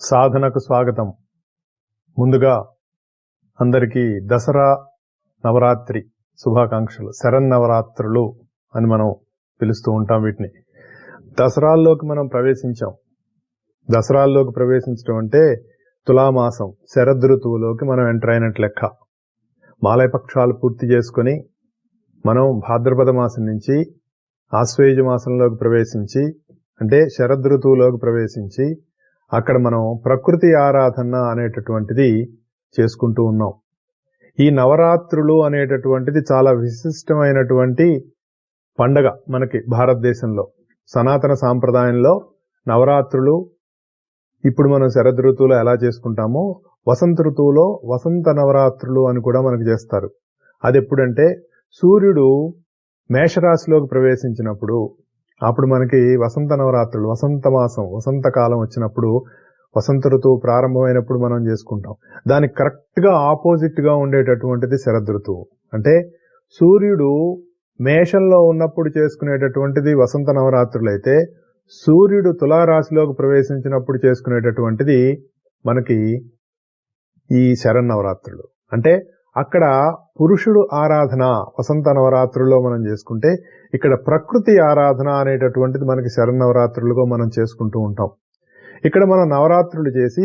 సాధనకు స్వాగతం. ముందుగా అందరికీ దసరా నవరాత్రి శుభాకాంక్షలు. శరన్నవరాత్రులు అని మనం పిలుస్తూ ఉంటాం వీటిని. దసరాల్లోకి మనం ప్రవేశించాం. దసరాల్లోకి ప్రవేశించడం అంటే తులామాసం శరదృతువులోకి మనం ఎంటర్ అయినట్లు లెక్క. మాలయపక్షాలు పూర్తి చేసుకుని మనం భాద్రపద మాసం నుంచి ఆశ్వేయుజ మాసంలోకి ప్రవేశించి, అంటే శరదృతువులోకి ప్రవేశించి అక్కడ మనం ప్రకృతి ఆరాధన అనేటటువంటిది చేసుకుంటూ ఉన్నాం. ఈ నవరాత్రులు అనేటటువంటిది చాలా విశిష్టమైనటువంటి పండగ మనకి భారతదేశంలో. సనాతన సాంప్రదాయంలో నవరాత్రులు ఇప్పుడు మనం శరద్ ఋతువులో ఎలా చేసుకుంటామో వసంత ఋతువులో వసంత నవరాత్రులు అని కూడా మనకు చేస్తారు. అది ఎప్పుడంటే సూర్యుడు మేషరాశిలోకి ప్రవేశించినప్పుడు, అప్పుడు మనకి వసంత నవరాత్రులు, వసంత మాసం, వసంతకాలం వచ్చినప్పుడు, వసంత ఋతువు ప్రారంభమైనప్పుడు మనం చేసుకుంటాం. దానికి కరెక్ట్ గా ఆపోజిట్ గా ఉండేటటువంటిది శరద్ ఋతువు. అంటే సూర్యుడు మేషంలో ఉన్నప్పుడు చేసుకునేటటువంటిది వసంత నవరాత్రులు అయితే, సూర్యుడు తులారాశిలోకి ప్రవేశించినప్పుడు చేసుకునేటటువంటిది మనకి ఈ శరన్నవరాత్రులు. అంటే అక్కడ పురుషుడు ఆరాధన వసంత నవరాత్రుల్లో మనం చేసుకుంటే, ఇక్కడ ప్రకృతి ఆరాధన అనేటటువంటిది మనకి శరన్నవరాత్రులుగా మనం చేసుకుంటూ ఉంటాం. ఇక్కడ మనం నవరాత్రులు చేసి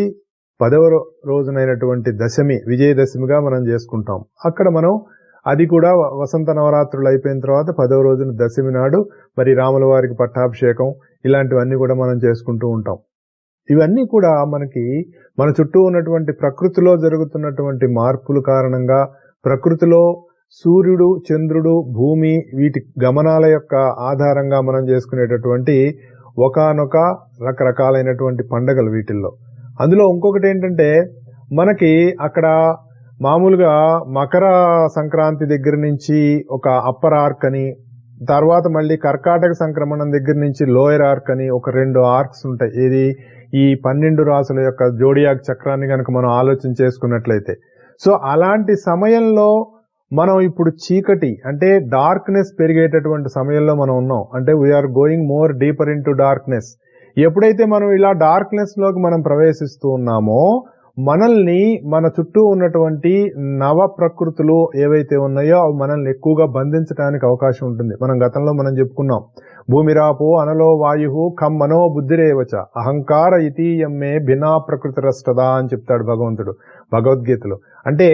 10వ రోజునైనటువంటి దశమి, విజయదశమిగా మనం చేసుకుంటాం. అక్కడ మనం అది కూడా వసంత నవరాత్రులు అయిపోయిన తర్వాత 10వ రోజున దశమి నాడు మరి రాముల వారికి పట్టాభిషేకం, ఇలాంటివన్నీ కూడా మనం చేసుకుంటూ ఉంటాం. ఇవన్నీ కూడా మనకి మన చుట్టూ ఉన్నటువంటి ప్రకృతిలో జరుగుతున్నటువంటి మార్పుల కారణంగా, ప్రకృతిలో సూర్యుడు, చంద్రుడు, భూమి వీటి గమనాల యొక్క ఆధారంగా మనం చేసుకునేటటువంటి ఒకానొక రకరకాలైనటువంటి పండగలు వీటిల్లో. అందులో ఇంకొకటి ఏంటంటే, మనకి అక్కడ మామూలుగా మకర సంక్రాంతి దగ్గర నుంచి ఒక అప్పర్ ఆర్క్ అని, తర్వాత మళ్ళీ కర్కాటక సంక్రమణం దగ్గర నుంచి లోయర్ ఆర్క్ అని ఒక 2 ఆర్క్స్ ఉంటాయి. ఇది ఈ 12 రాసుల యొక్క జోడియాక్ చక్రాన్ని కనుక మనం ఆలోచన చేసుకున్నట్లయితే, సో అలాంటి సమయంలో మనం ఇప్పుడు చీకటి అంటే డార్క్నెస్ పెరిగేటటువంటి సమయంలో మనం ఉన్నాం. అంటే we are going more deeper into darkness. ఎప్పుడైతే మనం ఇలా డార్క్నెస్ లోకి మనం ప్రవేశిస్తూ ఉన్నామో, మనల్ని మన చుట్టూ ఉన్నటువంటి నవ ప్రకృతులు ఏవైతే ఉన్నాయో అవి మనల్ని ఎక్కువగా బంధించడానికి అవకాశం ఉంటుంది. మనం గతంలో మనం చెప్పుకున్నాం, భూమిరాపో అనలో వాయు ఖం మనో బుద్ధిరేవచ అహంకార ఇతీయమ్మే భిన్నా ప్రకృతి రష్టదా అని చెప్తాడు భగవంతుడు భగవద్గీతలో. అంటే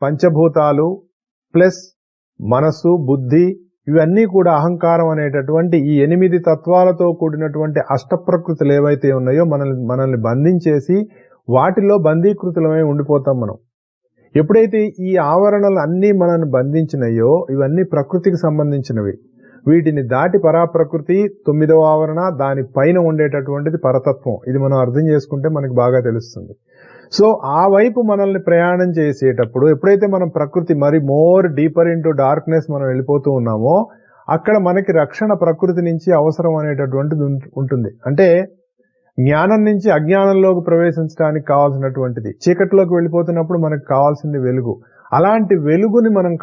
పంచభూతాలు ప్లస్ మనస్సు, బుద్ధి, ఇవన్నీ కూడా అహంకారం అనేటటువంటి ఈ 8 తత్వాలతో కూడినటువంటి అష్టప్రకృతులు ఏవైతే ఉన్నాయో మనల్ని బంధించేసి వాటిలో బందీకృతులమై ఉండిపోతాం మనం. ఎప్పుడైతే ఈ ఆవరణలు అన్నీ మనల్ని బంధించినాయో, ఇవన్నీ ప్రకృతికి సంబంధించినవి. వీటిని దాటి పరాప్రకృతి 9వ ఆవరణ, దాని పైన ఉండేటటువంటిది పరతత్వం. ఇది మనం అర్థం చేసుకుంటే మనకి బాగా తెలుస్తుంది. సో ఆ వైపు మనల్ని ప్రయాణం చేసేటప్పుడు ఎప్పుడైతే మనం ప్రకృతి మరి మోర్ డీపర్ ఇంటూ డార్క్నెస్ మనం వెళ్ళిపోతూ ఉన్నామో, అక్కడ మనకి రక్షణ ప్రకృతి నుంచి అవసరం అనేటటువంటిది ఉంటుంది. అంటే జ్ఞానం నుంచి అజ్ఞానంలోకి ప్రవేశించడానికి కావాల్సినటువంటిది, చీకటిలోకి వెళ్ళిపోతున్నప్పుడు మనకు కావాల్సింది వెలుగు. అలాంటి వెలుగుని మనం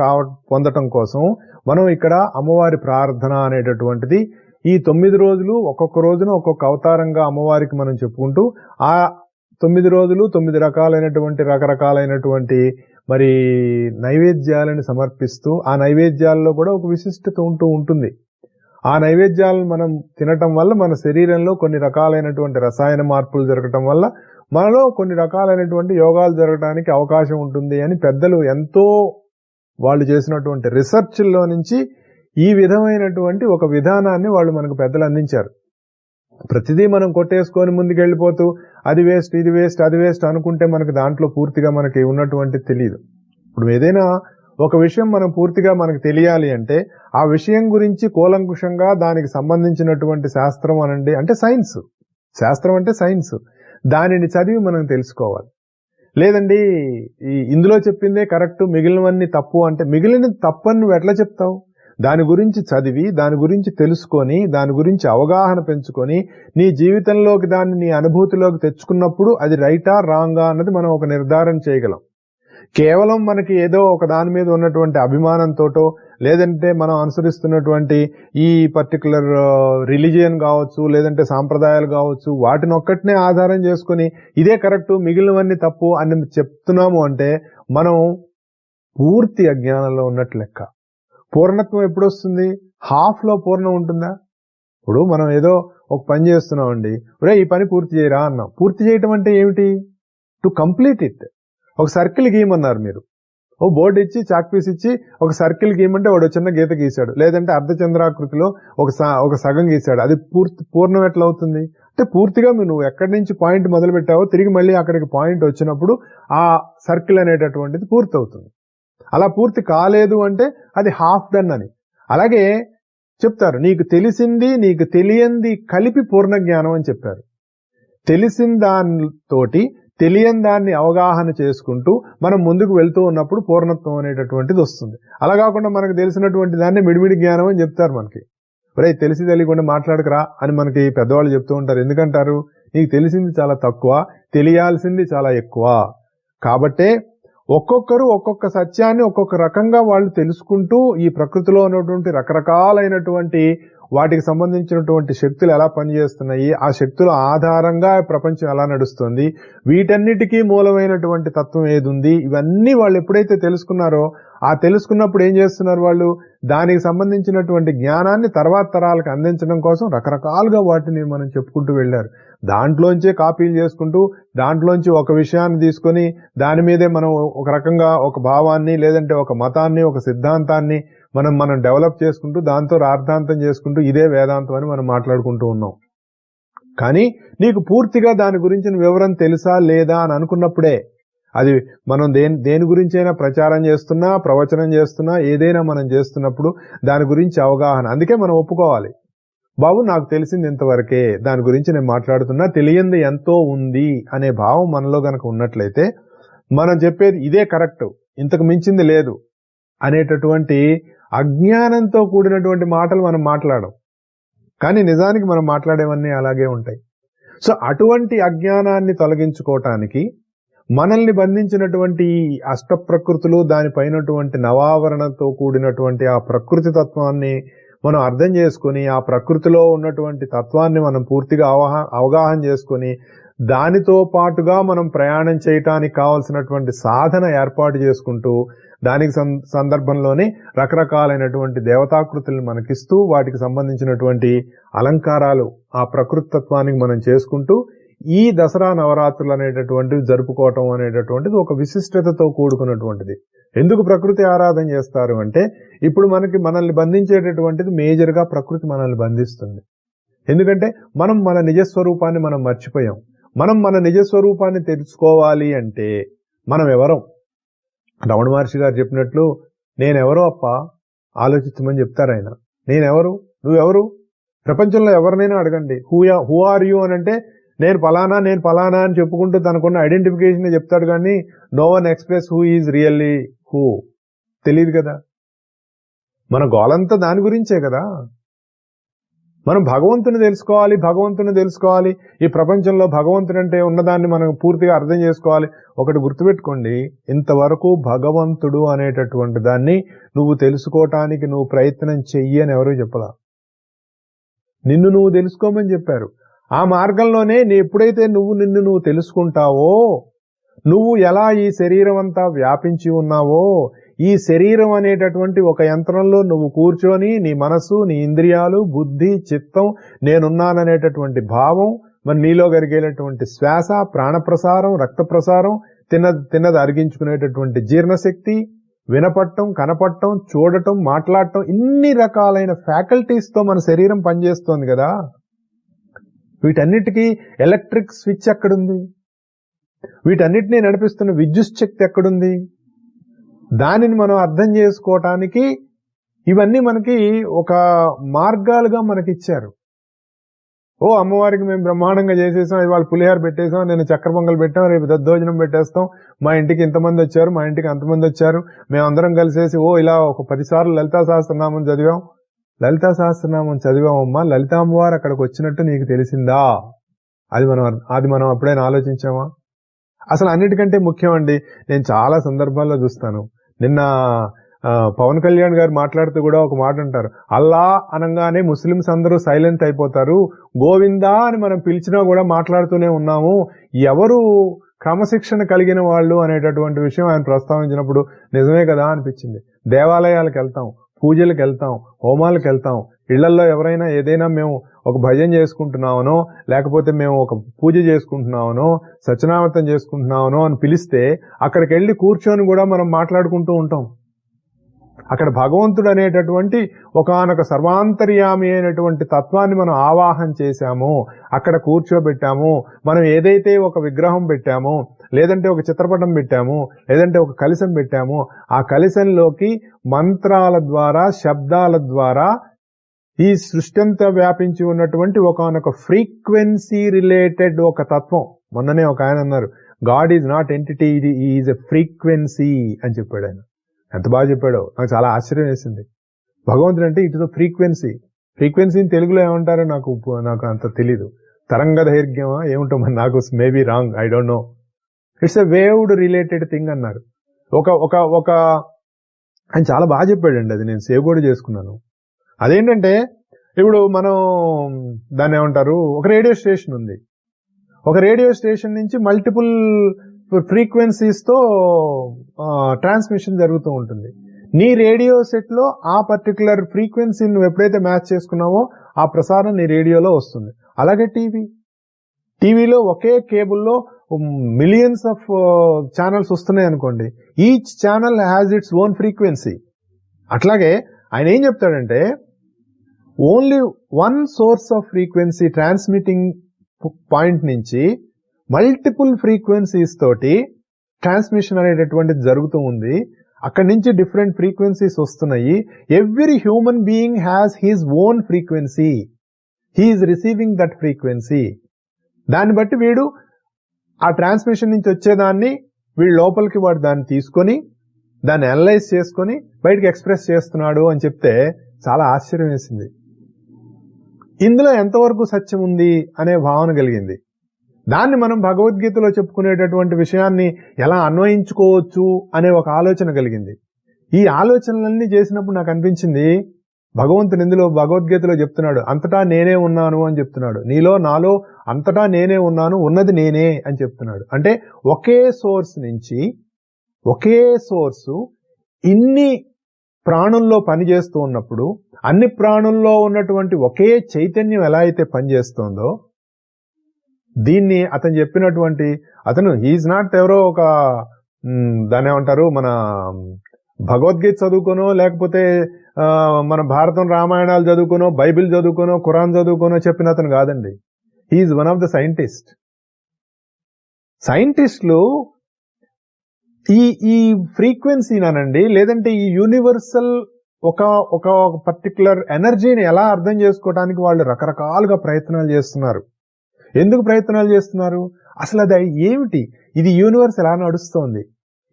పొందటం కోసం మనం ఇక్కడ అమ్మవారి ప్రార్థన అనేటటువంటిది ఈ 9 రోజులు ఒక్కొక్క రోజున ఒక్కొక్క అవతారంగా అమ్మవారికి మనం చెప్పుకుంటూ, ఆ 9 రోజులు 9 రకరకాలైనటువంటి మరి నైవేద్యాలను సమర్పిస్తూ, ఆ నైవేద్యాల్లో కూడా ఒక విశిష్టత ఉంటుంది. ఆ నైవేద్యాలను మనం తినటం వల్ల మన శరీరంలో కొన్ని రకాలైనటువంటి రసాయన మార్పులు జరగటం వల్ల మనలో కొన్ని రకాలైనటువంటి యోగాలు జరగడానికి అవకాశం ఉంటుంది అని పెద్దలు ఎంతో వాళ్ళు చేసినటువంటి రీసెర్చ్లో నుంచి ఈ విధమైనటువంటి ఒక విధానాన్ని వాళ్ళు మనకు పెద్దలు అందించారు. ప్రతిదీ మనం కొట్టేసుకొని ముందుకెళ్ళిపోతూ అది వేస్ట్, ఇది వేస్ట్, అది వేస్ట్ అనుకుంటే మనకు దాంట్లో పూర్తిగా మనకి ఉన్నటువంటి తెలియదు. ఇప్పుడు ఏదైనా ఒక విషయం మనం పూర్తిగా మనకు తెలియాలి అంటే ఆ విషయం గురించి కూలంకుషంగా దానికి సంబంధించినటువంటి శాస్త్రం అనండి, అంటే సైన్స్, శాస్త్రం అంటే సైన్స్, దానిని చదివి మనం తెలుసుకోవాలి. లేదండి ఇందులో చెప్పిందే కరెక్ట్, మిగిలినవన్నీ తప్పు అంటే మిగిలిన తప్పని నువ్వు ఎట్లా చెప్తావు? దాని గురించి చదివి, దాని గురించి తెలుసుకొని, దాని గురించి అవగాహన పెంచుకొని నీ జీవితంలోకి దాన్ని నీ అనుభూతిలోకి తెచ్చుకున్నప్పుడు అది రైటా రాంగా అన్నది మనం ఒక నిర్ధారణ చేయగలం. కేవలం మనకి ఏదో ఒక దాని మీద ఉన్నటువంటి అభిమానంతోటో లేదంటే మనం అనుసరిస్తున్నటువంటి ఈ పర్టికులర్ రిలీజియన్ కావచ్చు, లేదంటే సాంప్రదాయాలు కావచ్చు, వాటిని ఒక్కటినే ఆధారం చేసుకుని ఇదే కరెక్ట్ మిగిలినవన్నీ తప్పు అని చెప్తున్నాము అంటే మనం పూర్తి అజ్ఞానంలో ఉన్నట్లు లెక్క. పూర్ణత్వం ఎప్పుడు వస్తుంది? హాఫ్ లో పూర్ణం ఉంటుందా? ఇప్పుడు మనం ఏదో ఒక పని చేస్తున్నామండి, ఈ పని పూర్తి చేయరా అన్నాం. పూర్తి చేయటం అంటే ఏమిటి? To complete it. ఒక సర్కిల్ గీయమన్నారు మీరు, ఓ బోర్డు ఇచ్చి చాక్ పీస్ ఇచ్చి ఒక సర్కిల్ గీయమంటే వాడు చిన్న గీత గీశాడు, లేదంటే అర్ధచంద్రాకృతిలో ఒక సగం గీశాడు. అది పూర్ణం ఎట్లా అవుతుంది? అంటే పూర్తిగా నువ్వు ఎక్కడి నుంచి పాయింట్ మొదలు పెట్టావో తిరిగి మళ్ళీ అక్కడికి పాయింట్ వచ్చినప్పుడు ఆ సర్కిల్ అనేటటువంటిది పూర్తి అవుతుంది. అలా పూర్తి కాలేదు అంటే అది హాఫ్ డన్ అని. అలాగే చెప్తారు, నీకు తెలిసింది నీకు తెలియంది కలిపి పూర్ణ జ్ఞానం అని చెప్పారు. తెలిసిన దానితోటి తెలియని దాన్ని అవగాహన చేసుకుంటూ మనం ముందుకు వెళ్తూ ఉన్నప్పుడు పూర్ణత్వం అనేటటువంటిది వస్తుంది. అలా కాకుండా మనకు తెలిసినటువంటి దాన్ని మిడిమిడి జ్ఞానం అని చెప్తారు మనకి. తెలిసి తెలియకుండా మాట్లాడకరా అని మనకి పెద్దవాళ్ళు చెప్తూ ఉంటారు. ఎందుకంటారు? నీకు తెలిసింది చాలా తక్కువ, తెలియాల్సింది చాలా ఎక్కువ. కాబట్టే ఒక్కొక్కరు ఒక్కొక్క సత్యాన్ని ఒక్కొక్క రకంగా వాళ్ళు తెలుసుకుంటూ ఈ ప్రకృతిలో ఉన్నటువంటి రకరకాలైనటువంటి వాటికి సంబంధించినటువంటి శక్తులు ఎలా పనిచేస్తున్నాయి, ఆ శక్తుల ఆధారంగా ప్రపంచం ఎలా నడుస్తుంది, వీటన్నిటికీ మూలమైనటువంటి తత్వం ఏది ఉంది, ఇవన్నీ వాళ్ళు ఎప్పుడైతే తెలుసుకున్నారో ఆ తెలుసుకున్నప్పుడు ఏం చేస్తున్నారు వాళ్ళు? దానికి సంబంధించినటువంటి జ్ఞానాన్ని తర్వాత తరాలకు అందించడం కోసం రకరకాలుగా వాటిని మనం చెప్పుకుంటూ వెళ్ళారు. దాంట్లోంచే కాపీలు చేసుకుంటూ దాంట్లోంచి ఒక విషయాన్ని తీసుకొని దాని మీదే మనం ఒక రకంగా ఒక భావాన్ని లేదంటే ఒక మతాన్ని ఒక సిద్ధాంతాన్ని మనం డెవలప్ చేసుకుంటూ దాంతో అర్థాంతం చేసుకుంటూ ఇదే వేదాంతం అని మనం మాట్లాడుకుంటూ ఉన్నాం. కానీ నీకు పూర్తిగా దాని గురించిన వివరం తెలుసా లేదా అని అనుకున్నప్పుడే, అది మనం దేని గురించైనా ప్రచారం చేస్తున్నా ప్రవచనం చేస్తున్నా ఏదైనా మనం చేస్తున్నప్పుడు దాని గురించి అవగాహన. అందుకే మనం ఒప్పుకోవాలి, బాబు నాకు తెలిసింది ఇంతవరకే, దాని గురించి నేను మాట్లాడుతున్నా, తెలియంది ఎంతో ఉంది అనే భావం మనలో గనక ఉన్నట్లయితే మనం చెప్పేది ఇదే కరెక్ట్, ఇంతకు మించింది లేదు అనేటటువంటి అజ్ఞానంతో కూడినటువంటి మాటలు మనం మాట్లాడం. కానీ నిజానికి మనం మాట్లాడేవన్నీ అలాగే ఉంటాయి. సో అటువంటి అజ్ఞానాన్ని తొలగించుకోవటానికి మనల్ని బంధించినటువంటి అష్ట ప్రకృతులు దానిపైనటువంటి నవావరణతో కూడినటువంటి ఆ ప్రకృతి తత్వాన్ని మనం అర్థం చేసుకుని ఆ ప్రకృతిలో ఉన్నటువంటి తత్వాన్ని మనం పూర్తిగా అవగాహన చేసుకుని దానితో పాటుగా మనం ప్రయాణం చేయటానికి కావాల్సినటువంటి సాధన ఏర్పాటు చేసుకుంటూ దానికి సందర్భంలోనే రకరకాలైనటువంటి దేవతాకృతులను మనకిస్తూ వాటికి సంబంధించినటువంటి అలంకారాలు ఆ ప్రకృతి తత్వానికి మనం చేసుకుంటూ ఈ దసరా నవరాత్రులు అనేటటువంటివి జరుపుకోవటం అనేటటువంటిది ఒక విశిష్టతతో కూడుకున్నటువంటిది. ఎందుకు ప్రకృతి ఆరాధన చేస్తారు అంటే, ఇప్పుడు మనల్ని బంధించేటటువంటిది మేజర్గా ప్రకృతి మనల్ని బంధిస్తుంది. ఎందుకంటే మనం మన నిజస్వరూపాన్ని మనం మర్చిపోయాం. మనం మన నిజస్వరూపాన్ని తెలుసుకోవాలి అంటే మనం ఎవరం? రమణ మహర్షి గారు చెప్పినట్లు నేనెవరో అప్ప ఆలోచించమని చెప్తారు ఆయన. నేనెవరు, నువ్వెవరు? ప్రపంచంలో ఎవరినైనా అడగండి, హూ ఆర్ యూ అని అంటే నేను ఫలానా అని చెప్పుకుంటూ తనకున్న ఐడెంటిఫికేషన్ చెప్తాడు. కానీ no one express who is really who. తెలియదు కదా. మన గోలంతా దాని గురించే కదా. మనం భగవంతుని తెలుసుకోవాలి. ఈ ప్రపంచంలో భగవంతుడు అంటే ఉన్నదాన్ని మనం పూర్తిగా అర్థం చేసుకోవాలి. ఒకటి గుర్తుపెట్టుకోండి, ఇంతవరకు భగవంతుడు అనేటటువంటి దాన్ని నువ్వు తెలుసుకోవటానికి నువ్వు ప్రయత్నం చెయ్యి అని ఎవరూ చెప్పలా. నిన్ను నువ్వు తెలుసుకోమని చెప్పారు. ఆ మార్గంలోనే ఎప్పుడైతే నిన్ను నువ్వు తెలుసుకుంటావో, నువ్వు ఎలా ఈ శరీరం అంతా వ్యాపించి ఉన్నావో, ఈ శరీరం అనేటటువంటి ఒక యంత్రంలో నువ్వు కూర్చొని నీ మనసు నీ ఇంద్రియాలు బుద్ధి చిత్తం నేనున్నాననేటటువంటి భావం, మరి నీలో జరిగేటటువంటి శ్వాస ప్రాణప్రసారం రక్త ప్రసారం తిన్నది అరిగించుకునేటటువంటి జీర్ణశక్తి వినపట్టం కనపట్టం చూడటం మాట్లాడటం ఇన్ని రకాలైన ఫ్యాకల్టీస్తో మన శరీరం పనిచేస్తోంది కదా. వీటన్నిటికీ ఎలక్ట్రిక్ స్విచ్ ఎక్కడుంది? వీటన్నిటినీ నడిపిస్తున్న విద్యుత్ శక్తి ఎక్కడుంది? దానిని మనం అర్థం చేసుకోవటానికి ఇవన్నీ మనకి ఒక మార్గాలుగా మనకిచ్చారు. అమ్మవారికి మేము బ్రహ్మాండంగా చేసేసాం, ఇవాళ పులిహార పెట్టేసాం, నేను చక్కెర పొంగల్ పెట్టాం, రేపు దద్దోజనం పెట్టేస్తాం, మా ఇంటికి ఇంతమంది వచ్చారు, మా ఇంటికి అంతమంది వచ్చారు, మేమందరం కలిసేసి ఒక 10 సార్లు లలితా సహస్రనామం చదివాం. లలితా సహస్రనామం చదివామమ్మా, లలితా అమ్మవారు అక్కడికి వచ్చినట్టు నీకు తెలిసిందా? అది మనం అప్పుడైనా ఆలోచించామా? అసలు అన్నిటికంటే ముఖ్యం అండి, నేను చాలా సందర్భాల్లో చూస్తాను. నిన్న పవన్ కళ్యాణ్ గారు మాట్లాడుతూ కూడా ఒక మాట అంటారు, అల్లా అనగానే ముస్లిమ్స్ అందరూ సైలెంట్ అయిపోతారు, గోవిందా అని మనం పిలిచినా కూడా మాట్లాడుతూనే ఉన్నాము, ఎవరు క్రమశిక్షణ కలిగిన వాళ్ళు అనేటటువంటి విషయం ఆయన ప్రస్తావించినప్పుడు నిజమే కదా అనిపించింది. దేవాలయాలకు వెళ్తాం, పూజలకు వెళ్తాం, హోమాలకు వెళ్తాం, ఇళ్లలో ఎవరైనా ఏదైనా మేము ఒక భజన చేసుకుంటున్నామనో లేకపోతే మేము ఒక పూజ చేసుకుంటున్నామనో సత్యనామతం చేసుకుంటున్నామనో అని పిలిస్తే అక్కడికి వెళ్ళి కూర్చొని కూడా మనం మాట్లాడుకుంటూ ఉంటాం. అక్కడ భగవంతుడు అనేటటువంటి ఒకానొక సర్వాంతర్యామి అయినటువంటి తత్వాన్ని మనం ఆవాహన చేశాము, అక్కడ కూర్చోబెట్టాము. మనం ఏదైతే ఒక విగ్రహం పెట్టామో, లేదంటే ఒక చిత్రపటం పెట్టాము, లేదంటే ఒక కలశం పెట్టాము, ఆ కలశంలోకి మంత్రాల ద్వారా శబ్దాల ద్వారా ఈ సృష్టి అంతా వ్యాపించి ఉన్నటువంటి ఒకానొక ఫ్రీక్వెన్సీ రిలేటెడ్ ఒక తత్వం. మొన్ననే ఒక ఆయన అన్నారు, God is not entity, is a frequency అని చెప్పాడు ఆయన. ఎంత బాగా చెప్పాడో, నాకు చాలా ఆశ్చర్యం వేసింది. భగవంతుడు అంటే ఇట్ ఇస్ ఫ్రీక్వెన్సీ. ఫ్రీక్వెన్సీని తెలుగులో ఏమంటారో నాకు అంత తెలీదు. తరంగ దైర్ఘ్యమా ఏముంటో మరి, నాకు maybe wrong, I don't know. It's a waived related thing అన్నారు. ఒక ఆయన చాలా బాగా చెప్పాడండి, అది నేను సేవ్ కూడా చేసుకున్నాను. అదేంటంటే ఇప్పుడు మనం దాన్ని ఏమంటారు, ఒక రేడియో స్టేషన్ ఉంది. ఒక రేడియో స్టేషన్ నుంచి మల్టిపుల్ ఫ్రీక్వెన్సీస్ తో ట్రాన్స్మిషన్ జరుగుతూ ఉంటుంది. నీ రేడియో సెట్ లో ఆ పర్టికులర్ ఫ్రీక్వెన్సీని నువ్వు ఎప్పుడైతే మ్యాచ్ చేసుకున్నావో ఆ ప్రసారం నీ రేడియోలో వస్తుంది. అలాగే టీవీలో ఒకే కేబుల్లో మిలియన్స్ ఆఫ్ ఛానల్స్ వస్తున్నాయి అనుకోండి, each channel has its own frequency. అట్లాగే ఆయన ఏం చెప్తాడంటే, only one source of frequency transmitting point నుంచి మల్టిపుల్ ఫ్రీక్వెన్సీస్ తోటి ట్రాన్స్మిషన్ అనేటటువంటిది జరుగుతూ ఉంది. అక్కడి నుంచి డిఫరెంట్ ఫ్రీక్వెన్సీస్ వస్తున్నాయి. Every human being has his own frequency, he is receiving that frequency. దాన్ని బట్టి వీడు ఆ ట్రాన్స్మిషన్ నుంచి వచ్చేదాన్ని వీడు లోపలికి వాడు దాన్ని తీసుకొని దాన్ని అనలైజ్ చేసుకొని బయటకు ఎక్స్ప్రెస్ చేస్తున్నాడు అని చెప్తే చాలా ఆశ్చర్యం వేసింది. ఇందులో ఎంతవరకు సత్యం ఉంది అనే భావన కలిగింది. దాన్ని మనం భగవద్గీతలో చెప్పుకునేటటువంటి విషయాన్ని ఎలా అన్వయించుకోవచ్చు అనే ఒక ఆలోచన కలిగింది. ఈ ఆలోచనలన్నీ చేసినప్పుడు నాకు అనిపించింది, భగవంతుడు ఇందులో భగవద్గీతలో చెప్తున్నాడు, అంతటా నేనే ఉన్నాను అని చెప్తున్నాడు. నీలో నాలో అంతటా నేనే ఉన్నాను, ఉన్నది నేనే అని చెప్తున్నాడు. అంటే ఒకే సోర్స్ నుంచి, ఒకే సోర్సు ఇన్ని ప్రాణుల్లో పనిచేస్తూ ఉన్నప్పుడు అన్ని ప్రాణుల్లో ఉన్నటువంటి ఒకే చైతన్యం ఎలా అయితే పనిచేస్తుందో, దీన్ని అతను చెప్పినటువంటి అతను హీఈస్ నాట్ ఎవరో ఒక దాన్ని ఏమంటారు, మన భగవద్గీత చదువుకోనో లేకపోతే మన భారతం రామాయణాలు చదువుకోనో బైబిల్ చదువుకోనో ఖురాన్ చదువుకోనో చెప్పిన అతను కాదండి. హీఈస్ వన్ ఆఫ్ ద సైంటిస్టులు ఈ ఫ్రీక్వెన్సీనండి, లేదంటే ఈ యూనివర్సల్ ఒక పర్టికులర్ ఎనర్జీని ఎలా అర్థం చేసుకోవడానికి వాళ్ళు రకరకాలుగా ప్రయత్నాలు చేస్తున్నారు. ఎందుకు ప్రయత్నాలు చేస్తున్నారు? అసలు అది ఏమిటి, ఇది యూనివర్స్ ఎలా నడుస్తోంది,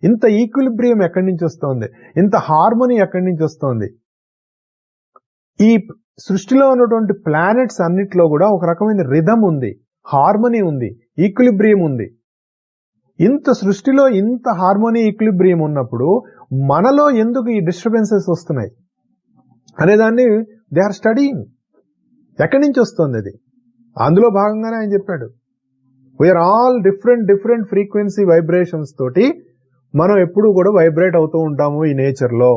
ఇంత ఈక్విలిబ్రియం ఎక్కడి నుంచి వస్తోంది, ఇంత హార్మోనీ ఎక్కడి నుంచి వస్తోంది? ఈ సృష్టిలో ఉన్నటువంటి ప్లానెట్స్ అన్నిట్లో కూడా ఒక రకమైన రిథమ్ ఉంది, హార్మోనీ ఉంది, ఈక్విలిబ్రియం ఉంది. ఇంత సృష్టిలో ఇంత హార్మోనీ ఈక్విలిబ్రియం ఉన్నప్పుడు మనలో ఎందుకు ఈ డిస్టర్బెన్సెస్ వస్తున్నాయి అనేదాన్ని దే ఆర్ స్టడీయింగ్. ఎక్కడి నుంచి వస్తుంది అది? అందులో భాగంగానే ఆయన చెప్పాడు, we are all different frequency vibrations తోటి మనం ఎప్పుడు కూడా వైబ్రేట్ అవుతూ ఉంటాము ఈ నేచర్లో.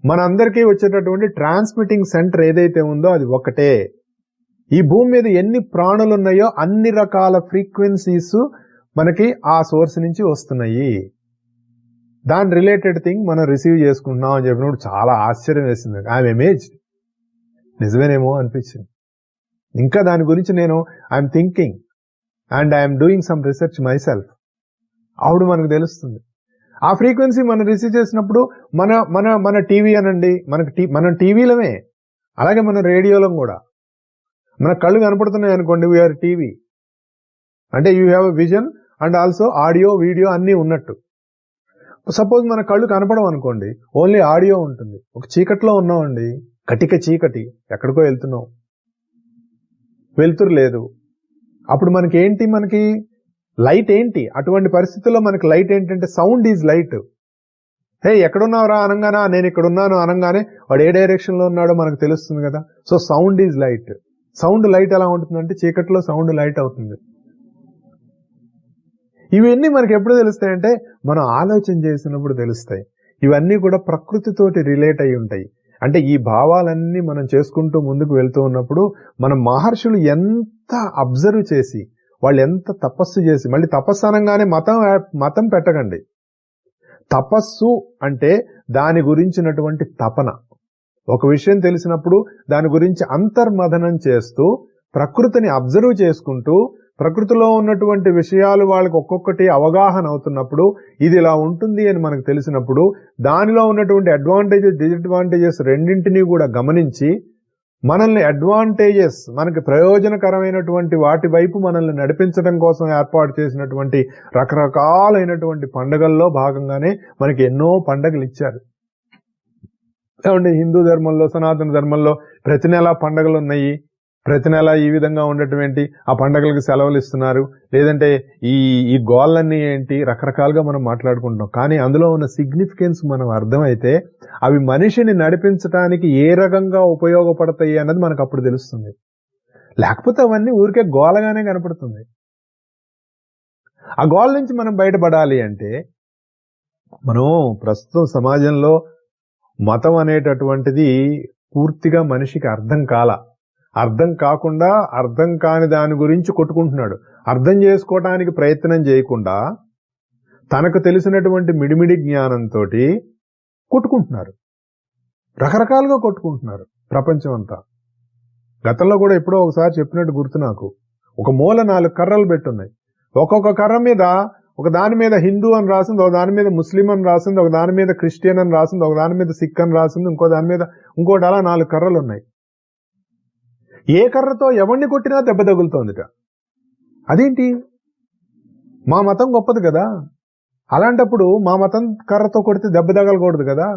మనందరికీ వచ్చేటటువంటి ట్రాన్స్మిటింగ్ సెంటర్ ఏదైతే ఉందో అది ఒకటే. ఈ భూమి మీద ఎన్ని ప్రాణులు ఉన్నాయో అన్ని రకాల ఫ్రీక్వెన్సీస్ మనకి ఆ సోర్స్ నుంచి వస్తున్నాయి. దాని రిలేటెడ్ థింగ్ మనం రిసీవ్ చేసుకుంటున్నాం అని చెప్పినప్పుడు చాలా ఆశ్చర్యం వేసింది. I'm amazed. నిజమేనేమో అనిపించింది. ఇంకా దాని గురించి నేను I'm thinking and I'm doing some research my self. అప్పుడు మనకు తెలుస్తుంది. ఆ ఫ్రీక్వెన్సీ మనం రిసీవ్ చేసినప్పుడు మన టీవీ అనండి, మనం టీవీలమే, అలాగే మన రేడియోలం కూడా. మన కళ్ళు కనపడుతున్నాయి అనుకోండి, వీఆర్ టీవీ. అంటే you have a vision and also audio video అన్నీ ఉన్నట్టు. సపోజ్ మన కళ్ళు కనపడవు అనుకోండి, ఓన్లీ ఆడియో ఉంటుంది. ఒక చీకట్లో ఉన్నామండి, కటిక చీకటి, ఎక్కడికో వెళ్తున్నాం, వెలుతురు లేదు. అప్పుడు మనకి లైట్ ఏంటి? అటువంటి పరిస్థితుల్లో మనకి లైట్ ఏంటంటే సౌండ్ ఈజ్ లైట్. హే ఎక్కడున్నావురా అనగానే నేను ఇక్కడ ఉన్నాను అనగానే వాడు ఏ డైరెక్షన్ లో ఉన్నాడో మనకు తెలుస్తుంది కదా. So sound is light. Sound light ఎలా ఉంటుందంటే చీకట్లో సౌండ్ లైట్ అవుతుంది. ఇవన్నీ మనకి ఎప్పుడు తెలుస్తాయంటే మనం ఆలోచన చేసినప్పుడు తెలుస్తాయి. ఇవన్నీ కూడా ప్రకృతితోటి రిలేట్ అయి ఉంటాయి. అంటే ఈ భావాలన్నీ మనం చేసుకుంటూ ముందుకు వెళ్తూ ఉన్నప్పుడు మన మహర్షులు ఎంత అబ్జర్వ్ చేసి, వాళ్ళు ఎంత తపస్సు చేసి, మళ్ళీ తపస్సు అనగానే మతం పెట్టకండి. తపస్సు అంటే దాని గురించినటువంటి తపన. ఒక విషయం తెలిసినప్పుడు దాని గురించి అంతర్మథనం చేస్తూ ప్రకృతిని అబ్జర్వ్ చేసుకుంటూ ప్రకృతిలో ఉన్నటువంటి విషయాలు వాళ్ళకి ఒక్కొక్కటి అవగాహన అవుతున్నప్పుడు ఇది ఇలా ఉంటుంది అని మనకు తెలిసినప్పుడు దానిలో ఉన్నటువంటి అడ్వాంటేజెస్ డిసడ్వాంటేజెస్ రెండింటినీ కూడా గమనించి మనల్ని అడ్వాంటేజెస్, మనకి ప్రయోజనకరమైనటువంటి వాటి వైపు మనల్ని నడిపించడం కోసం ఏర్పాటు చేసినటువంటి రకరకాలైనటువంటి పండుగల్లో భాగంగానే మనకి ఎన్నో పండుగలు ఇచ్చారు. ఏమంటే హిందూ ధర్మంలో, సనాతన ధర్మంలో ప్రతి నెల పండుగలు ఉన్నాయి. ప్రతి నెల ఈ విధంగా ఉండటం, ఆ పండుగలకు సెలవులు ఇస్తున్నారు, లేదంటే ఈ గోళ్ళన్నీ ఏంటి, రకరకాలుగా మనం మాట్లాడుకుంటున్నాం. కానీ అందులో ఉన్న సిగ్నిఫికెన్స్ మనం అర్థమైతే అవి మనిషిని నడిపించడానికి ఏ రకంగా ఉపయోగపడతాయి అన్నది మనకు అప్పుడు తెలుస్తుంది. లేకపోతే అవన్నీ ఊరికే గోలగానే కనపడుతుంది. ఆ గోల నుంచి మనం బయటపడాలి అంటే మనం ప్రస్తుతం సమాజంలో మతం అనేటటువంటిది పూర్తిగా మనిషికి అర్థం కాకుండా అర్థం కాని దాని గురించి కొట్టుకుంటున్నాడు. అర్థం చేసుకోవటానికి ప్రయత్నం చేయకుండా తనకు తెలిసినటువంటి మిడిమిడి జ్ఞానంతో కొట్టుకుంటున్నారు. రకరకాలుగా కొట్టుకుంటున్నారు ప్రపంచం అంతా. గతంలో కూడా ఎప్పుడో ఒకసారి చెప్పినట్టు గుర్తు నాకు. ఒక మూల 4 కర్రలు పెట్టున్నాయి. ఒక్కొక్క కర్ర మీద ఒక దాని మీద హిందూ అని రాసింది, ఒక దాని మీద ముస్లిం అని రాసింది, ఒక దాని మీద క్రిస్టియన్ అని రాసింది, ఒక దాని మీద సిక్ అని రాసింది, ఇంకో దాని మీద ఇంకోటి, అలా 4 కర్రలు ఉన్నాయి. ఏ కర్రతో ఎవరిని కొట్టినా దెబ్బ తగులుతోందిట. అదేంటి? మా మతం గొప్పది కదా, అలాంటప్పుడు మా మతం కర్రతో కొడితే దెబ్బ తగలకూడదు కదా.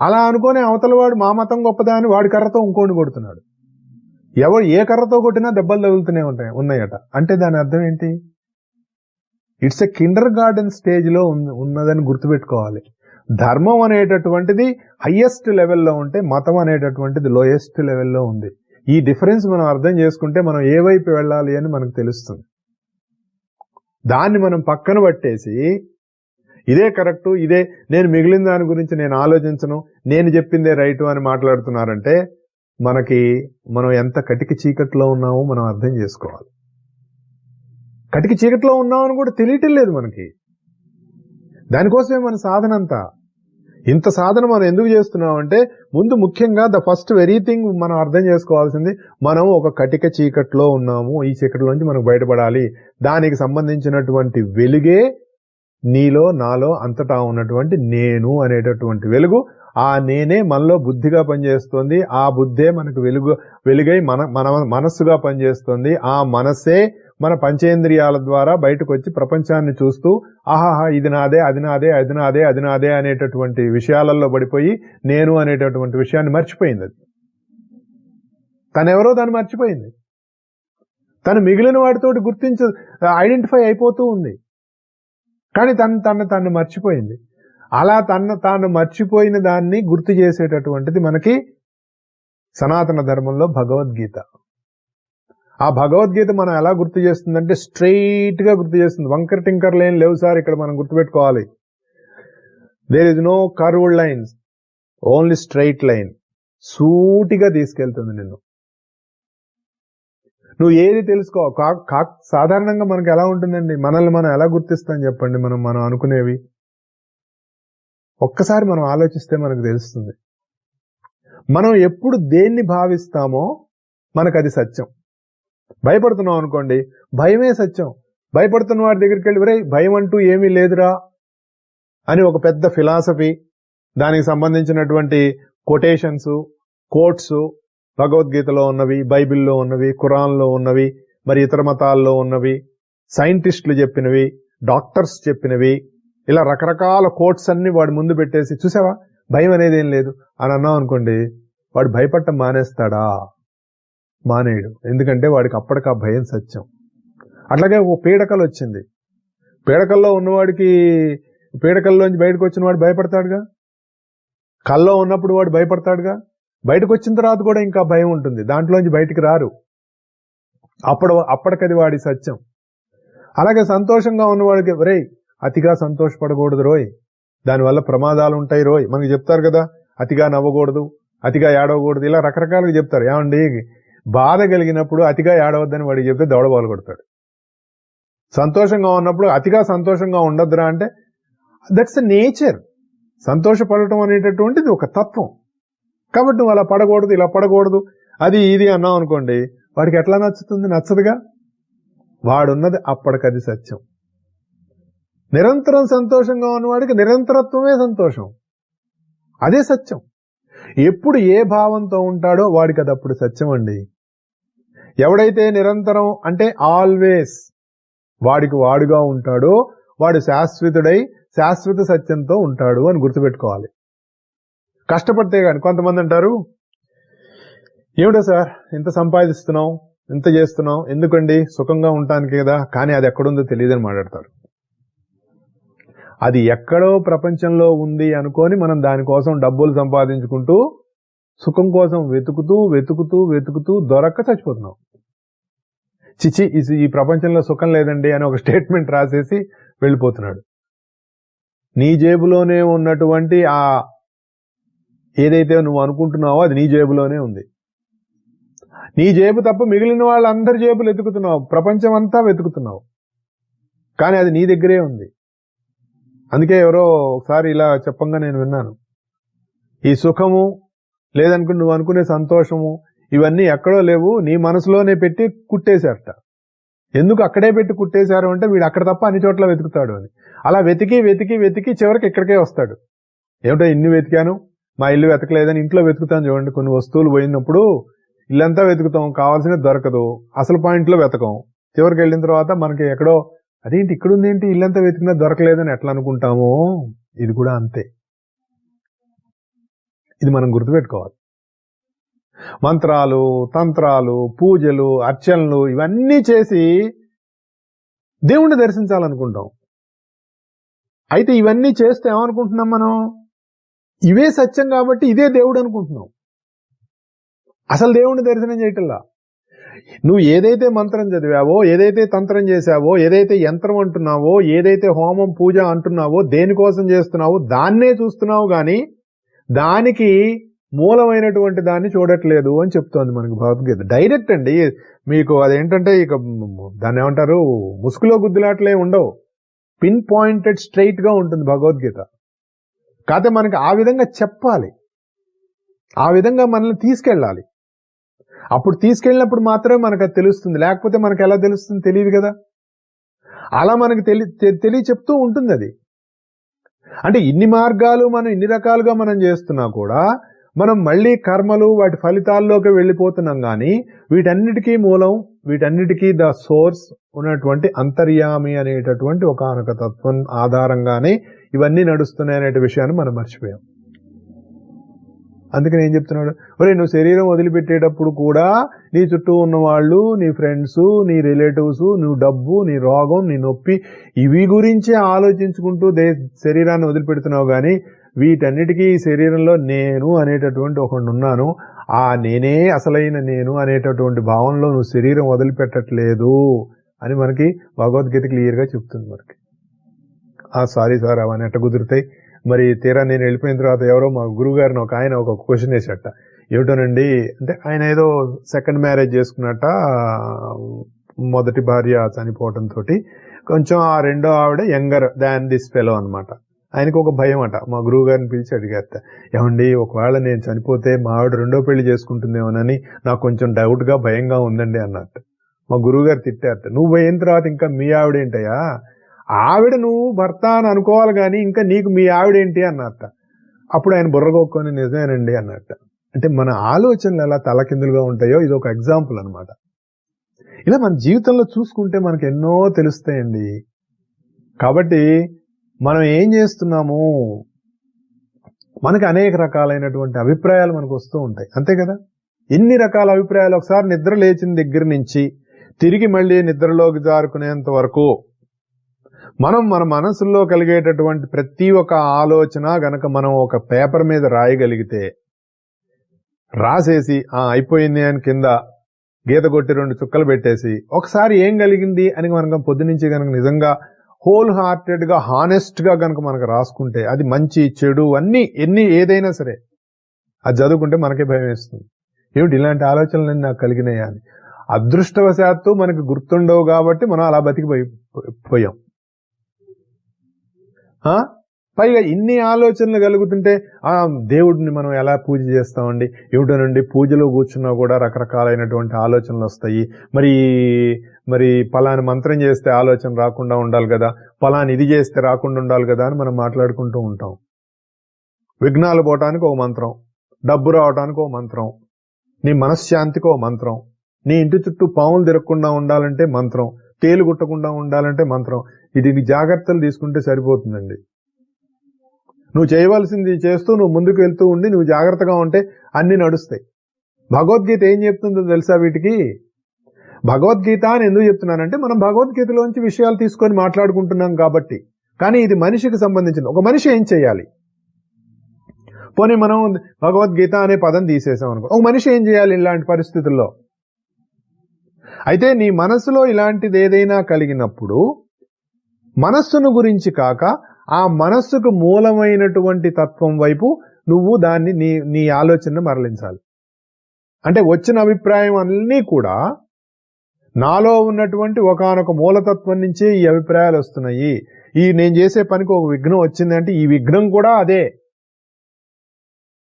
అలా అనుకునే అవతల వాడు మా మతం గొప్పదా అని వాడి కర్రతో ఇంకోటి కొడుతున్నాడు. ఎవరు ఏ కర్రతో కొట్టినా దెబ్బలు తగులుతూనే ఉన్నాయట. అంటే దాని అర్థం ఏంటి? It's a Kinder garden stage లో ఉన్నదని గుర్తుపెట్టుకోవాలి. ధర్మం అనేటటువంటిది హైయెస్ట్ లెవెల్లో ఉంటే మతం అనేటటువంటిది లోయెస్ట్ లెవెల్లో ఉంది. ఈ డిఫరెన్స్ మనం అర్థం చేసుకుంటే మనం ఏ వైపు వెళ్ళాలి అని మనకు తెలుస్తుంది. దాన్ని మనం పక్కన పట్టేసి ఇదే కరెక్టు, ఇదే నేను మిగిలిన దాని గురించి నేను ఆలోచించను, నేను చెప్పిందే రైటు అని మాట్లాడుతున్నారంటే మనం ఎంత కటిక చీకట్లో ఉన్నామో మనం అర్థం చేసుకోవాలి. కటిక చీకట్లో ఉన్నామని కూడా తెలియటం లేదు మనకి. దానికోసమే మన సాధన అంతా. ఇంత సాధన మనం ఎందుకు చేస్తున్నామంటే ముందు ముఖ్యంగా ఫస్ట్ వెరీ థింగ్ మనం అర్థం చేసుకోవాల్సింది, మనం ఒక కటిక చీకట్లో ఉన్నాము. ఈ చీకట్లో నుంచి మనం బయటపడాలి. దానికి సంబంధించినటువంటి వెలుగే నీలో నాలో అంతటా ఉన్నటువంటి నేను అనేటటువంటి వెలుగు. ఆ నేనే మనలో బుద్ధిగా పనిచేస్తుంది. ఆ బుద్ధే మనకు వెలుగై మన మనస్సుగా పనిచేస్తుంది. ఆ మనస్సే మన పంచేంద్రియాల ద్వారా బయటకు వచ్చి ప్రపంచాన్ని చూస్తూ ఆహాహా ఇది నాదే, అది నాదే, అది నాదే, అది నాదే అనేటటువంటి విషయాలలో పడిపోయి నేను అనేటటువంటి విషయాన్ని మర్చిపోయింది. అది తనెవరో దాన్ని మర్చిపోయింది. తను మిగిలిన వాటితోటి ఐడెంటిఫై అయిపోతూ ఉంది. కానీ తను మర్చిపోయింది. అలా తాను మర్చిపోయిన దాన్ని గుర్తు చేసేటటువంటిది మనకి సనాతన ధర్మంలో భగవద్గీత. ఆ భగవద్గీత మనం ఎలా గుర్తు చేస్తుందంటే స్ట్రైట్ గా గుర్తు చేస్తుంది. వంకర టింకర్ లేని లేవు సార్. ఇక్కడ మనం గుర్తుపెట్టుకోవాలి, there is no curved lines, only straight line. సూటిగా తీసుకెళ్తుంది నిన్ను. నువ్వు ఏది తెలుసుకో. సాధారణంగా మనకు ఎలా ఉంటుందండి, మనల్ని మనం ఎలా గుర్తిస్తాం చెప్పండి? మనం అనుకునేవి ఒక్కసారి మనం ఆలోచిస్తే మనకు తెలుస్తుంది. మనం ఎప్పుడు దేన్ని భావిస్తామో మనకు అది సత్యం. భయపడుతున్నాం అనుకోండి, భయమే సత్యం. భయపడుతున్న వాడి దగ్గరికి వెళ్ళి భయం అంటూ ఏమీ లేదురా అని ఒక పెద్ద ఫిలాసఫీ, దానికి సంబంధించినటువంటి కొటేషన్స్, కోట్స్ భగవద్గీతలో ఉన్నవి, బైబిల్లో ఉన్నవి, ఖురాన్లో ఉన్నవి, మరి ఇతర మతాల్లో ఉన్నవి, సైంటిస్టులు చెప్పినవి, డాక్టర్స్ చెప్పినవి, ఇలా రకరకాల కోట్స్ అన్ని వాడి ముందు పెట్టేసి చూసావా భయం అనేది ఏం లేదు అని అన్నాం అనుకోండి, వాడు భయపడటం మానేస్తాడా? మానేయడు. ఎందుకంటే వాడికి అప్పటికి ఆ భయం సత్యం. అట్లాగే ఓ పీడకలు వచ్చింది, పీడకల్లో ఉన్నవాడికి పీడకల్లోంచి బయటకు వచ్చిన వాడు భయపడతాడుగా, కల్లో ఉన్నప్పుడు వాడు భయపడతాడుగా, బయటకు వచ్చిన తర్వాత కూడా ఇంకా భయం ఉంటుంది, దాంట్లోంచి బయటికి రారు. అప్పటికది వాడి సత్యం. అలాగే సంతోషంగా ఉన్నవాడికి రేయ్ అతిగా సంతోషపడకూడదు రోయ్, దానివల్ల ప్రమాదాలు ఉంటాయి రోయ్. మనకి చెప్తారు కదా, అతిగా నవ్వకూడదు, అతిగా ఏడవకూడదు, ఇలా రకరకాలుగా చెప్తారు. ఏమండి, బాధ కలిగినప్పుడు అతిగా ఏడవద్దని వాడికి చెప్తే దవడబాలు కొడతాడు. సంతోషంగా ఉన్నప్పుడు అతిగా సంతోషంగా ఉండొద్దురా అంటే దట్స్ ఎ నేచర్. సంతోషపడటం అనేటటువంటిది ఒక తత్వం. కాబట్టి నువ్వు అలా పడకూడదు, ఇలా పడకూడదు, అది ఇది అన్నావు అనుకోండి, వాడికి ఎట్లా నచ్చుతుంది? నచ్చదుగా. వాడున్నది అప్పటికది సత్యం. నిరంతరం సంతోషంగా ఉన్నవాడికి నిరంతరత్వమే సంతోషం, అదే సత్యం. ఎప్పుడు ఏ భావంతో ఉంటాడో వాడికి అది అప్పుడు సత్యం అండి. ఎవడైతే నిరంతరం అంటే ఆల్వేస్ వాడికి వాడుగా ఉంటాడో వాడు శాశ్వతుడై శాశ్వత సత్యంతో ఉంటాడు అని గుర్తుపెట్టుకోవాలి. కష్టపడితే గాని కొంతమంది అంటారు, ఏమిటో సార్ ఇంత సంపాదిస్తున్నాం, ఇంత చేస్తున్నాం, ఎందుకండి? సుఖంగా ఉండటానికి కదా, కానీ అది ఎక్కడుందో తెలియదని మాట్లాడతారు. అది ఎక్కడో ప్రపంచంలో ఉంది అనుకొని మనం దానికోసం డబ్బులు సంపాదించుకుంటూ సుఖం కోసం వెతుకుతూ వెతుకుతూ వెతుకుతూ దొరక్క చచ్చిపోతున్నాం. చిచి ఈ ప్రపంచంలో సుఖం లేదండి అని ఒక స్టేట్మెంట్ రాసేసి వెళ్ళిపోతున్నాడు. నీ జేబులోనే ఉన్నటువంటి ఆ ఏదైతే నువ్వు అనుకుంటున్నావో అది నీ జేబులోనే ఉంది. నీ జేబు తప్ప మిగిలిన వాళ్ళందరి జేబులు వెతుకుతున్నావు, ప్రపంచం అంతా వెతుకుతున్నావు, కానీ అది నీ దగ్గరే ఉంది. అందుకే ఎవరో ఒకసారి ఇలా చెప్పంగా నేను విన్నాను, ఈ సుఖము లేదనుకుని నువ్వు అనుకునే సంతోషము ఇవన్నీ ఎక్కడో లేవు, నీ మనసులోనే పెట్టి కుట్టేశారట. ఎందుకు అక్కడే పెట్టి కుట్టేశారు అంటే వీడు అక్కడ తప్ప అన్ని చోట్ల వెతుకుతాడు అని. అలా వెతికి వెతికి వెతికి చివరికి ఇక్కడికే వస్తాడు. ఏమిటో ఇన్ని వెతికాను, మా ఇల్లు వెతకలేదని ఇంట్లో వెతుకుతాను చూడండి. కొన్ని వస్తువులు పోయినప్పుడు ఇల్లంతా వెతుకుతాం, కావాల్సినది దొరకదు, అసలు పాయింట్లో వెతకం. చివరికి వెళ్ళిన తర్వాత మనకి ఎక్కడో అదేంటి ఇక్కడ ఉందేంటి ఇల్లంతా వెతికినా దొరకలేదని ఎట్లా అనుకుంటామో, ఇది కూడా అంతే. ఇది మనం గుర్తుపెట్టుకోవాలి. మంత్రాలు, తంత్రాలు, పూజలు, అర్చనలు ఇవన్నీ చేసి దేవుణ్ణి దర్శించాలనుకుంటాం. అయితే ఇవన్నీ చేస్తే ఏమనుకుంటున్నాం మనం? ఇవే సత్యం కాబట్టి ఇదే దేవుడు అనుకుంటున్నాం. అసలు దేవుణ్ణి దర్శనం చేయటంలా. నువ్వు ఏదైతే మంత్రం చదివావో, ఏదైతే తంత్రం చేశావో, ఏదైతే యంత్రం అంటున్నావో, ఏదైతే హోమం పూజ అంటున్నావో, దేనికోసం చేస్తున్నావో దాన్నే చూస్తున్నావు గాని దానికి మూలమైనటువంటి దాన్ని చూడట్లేదు అని చెప్తోంది మనకి భగవద్గీత. డైరెక్ట్ అండి. మీకు అదేంటంటే ఇక దాన్ని ఏమంటారు, ముసుగులో గుద్దులాట్లే ఉండవు, పిన్ పాయింటెడ్ స్ట్రైట్ గా ఉంటుంది భగవద్గీత. కాకపోతే మనకి ఆ విధంగా చెప్పాలి, ఆ విధంగా మనల్ని తీసుకెళ్ళాలి. అప్పుడు తీసుకెళ్ళినప్పుడు మాత్రమే మనకు అది తెలుస్తుంది, లేకపోతే మనకు ఎలా తెలుస్తుంది? తెలియదు కదా. అలా మనకి తెలియ చెప్తూ ఉంటుంది అది. అంటే ఇన్ని మార్గాలు మనం ఇన్ని రకాలుగా మనం చేస్తున్నా కూడా మనం మళ్ళీ కర్మలు వాటి ఫలితాల్లోకి వెళ్ళిపోతున్నాం. కానీ వీటన్నిటికీ మూలం, వీటన్నిటికీ ద సోర్స్ ఉన్నటువంటి అంతర్యామి అనేటటువంటి ఒకానొక తత్వం ఆధారంగానే ఇవన్నీ నడుస్తున్నాయి అనే విషయాన్ని మనం మర్చిపోయాం. అందుకని ఏం చెప్తున్నాడు, ఒరే నువ్వు శరీరం వదిలిపెట్టేటప్పుడు కూడా నీ చుట్టూ ఉన్న వాళ్ళు, నీ ఫ్రెండ్స్, నీ రిలేటివ్స్, నువ్వు డబ్బు, నీ రోగం, నీ నొప్పి, ఇవి గురించే ఆలోచించుకుంటూ శరీరాన్ని వదిలిపెడుతున్నావు. కానీ వీటన్నిటికీ ఈ శరీరంలో నేను అనేటటువంటి ఒకడున్నాను, ఆ నేనే అసలైన నేను అనేటటువంటి భావనలో నువ్వు శరీరం వదిలిపెట్టట్లేదు అని మనకి భగవద్గీత క్లియర్ గా చెప్తుంది. మనకి సారీ సార్ అవన్నీ ఎట్ట కుదురుతాయి. మరి తీరా నేను వెళ్ళిపోయిన తర్వాత ఎవరో మా గురువు గారిని ఒక ఆయన ఒక క్వశ్చన్ వేసట. ఏమిటోనండి అంటే, ఆయన ఏదో సెకండ్ మ్యారేజ్ చేసుకున్నట్ట, మొదటి భార్య చనిపోవటంతో కొంచెం ఆ రెండో ఆవిడ యంగర్ దాన్ దిస్ ఫెలో అనమాట. ఆయనకు ఒక భయం అట. మా గురువు గారిని పిలిచి అడిగారట, ఏమండి ఒకవేళ నేను చనిపోతే మా ఆవిడ రెండో పెళ్లి చేసుకుంటుందేమోనని నాకు కొంచెం డౌట్ గా భయంగా ఉందండి అన్నట్టు. మా గురువు గారు తిట్టారట, నువ్వు పోయిన తర్వాత ఇంకా మీ ఆవిడేంటయ్యా, ఆవిడ నువ్వు భర్త అని అనుకోవాలి కానీ ఇంకా నీకు మీ ఆవిడేంటి అన్నట్ట. అప్పుడు ఆయన బుర్రగొక్కొని నిజమేనండి అన్నట్ట. అంటే మన ఆలోచనలు ఎలా తలకిందులుగా ఉంటాయో ఇది ఒక ఎగ్జాంపుల్ అనమాట. ఇలా మన జీవితంలో చూసుకుంటే మనకు ఎన్నో తెలుస్తాయండి. కాబట్టి మనం ఏం చేస్తున్నాము, మనకి అనేక రకాలైనటువంటి అభిప్రాయాలు మనకు వస్తూ ఉంటాయి, అంతే కదా. ఎన్ని రకాల అభిప్రాయాలు. ఒకసారి నిద్ర లేచిన దగ్గర నుంచి తిరిగి మళ్ళీ నిద్రలోకి జారుకునేంత వరకు మనం మన మనసులో కలిగేటటువంటి ప్రతి ఒక్క ఆలోచన గనక మనం ఒక పేపర్ మీద రాయగలిగితే, రాసేసి అయిపోయింది అని కింద గీత కొట్టి 2 చుక్కలు పెట్టేసి ఒకసారి ఏం కలిగింది అని మనకు పొద్దునుంచి గనక నిజంగా హోల్ హార్టెడ్ గా హానెస్ట్ గా గనక మనకు రాసుకుంటే, అది మంచి చెడు అన్ని ఏదైనా సరే అది చదువుకుంటే మనకే భయం వేస్తుంది. ఏమిటి ఇలాంటి ఆలోచనలు నాకు కలిగినాయా అని. అదృష్టవశాత్తు మనకు గుర్తుండవు కాబట్టి మనం అలా బతికిపోయాం. పైగా ఇన్ని ఆలోచనలు కలుగుతుంటే దేవుడిని మనం ఎలా పూజ చేస్తామండి, ఏమిటోనండి పూజలో కూర్చున్నా కూడా రకరకాలైనటువంటి ఆలోచనలు వస్తాయి. మరి పలాని మంత్రం చేస్తే ఆలోచన రాకుండా ఉండాలి కదా, పలాని ఇది చేస్తే రాకుండా ఉండాలి కదా అని మనం మాట్లాడుకుంటూ ఉంటాం. విఘ్నాలు పోవటానికి ఒక మంత్రం, డబ్బు రావటానికి ఒక మంత్రం, నీ మనశ్శాంతికి ఒక మంత్రం, నీ ఇంటి చుట్టూ పాములు తిరగకుండా ఉండాలంటే మంత్రం, తేలు గుట్టకుండా ఉండాలంటే మంత్రం. ఇది జాగ్రత్తలు తీసుకుంటే సరిపోతుందండి. నువ్వు చేయవలసింది చేస్తూ నువ్వు ముందుకు వెళ్తూ ఉండి నువ్వు జాగ్రత్తగా ఉంటే అన్ని నడుస్తాయి. భగవద్గీత ఏం చెప్తుందో తెలుసా వీటికి? భగవద్గీత అని ఎందుకు చెప్తున్నానంటే మనం భగవద్గీతలోంచి విషయాలు తీసుకొని మాట్లాడుకుంటున్నాం కాబట్టి. కానీ ఇది మనిషికి సంబంధించింది. ఒక మనిషి ఏం చేయాలి? పోనీ మనం భగవద్గీత అనే పదం తీసేసాం అనుకో, ఒక మనిషి ఏం చేయాలి ఇలాంటి పరిస్థితుల్లో? అయితే నీ మనసులో ఇలాంటిది ఏదైనా కలిగినప్పుడు మనస్సును గురించి కాక ఆ మనస్సుకు మూలమైనటువంటి తత్వం వైపు నువ్వు దాన్ని నీ ఆలోచనను మరలించాలి. అంటే వచ్చిన అభిప్రాయం అన్నీ కూడా నాలో ఉన్నటువంటి ఒకానొక మూలతత్వం నుంచే ఈ అభిప్రాయాలు వస్తున్నాయి. నేను చేసే పనికి ఒక విఘ్నం వచ్చింది అంటే ఈ విఘ్నం కూడా అదే.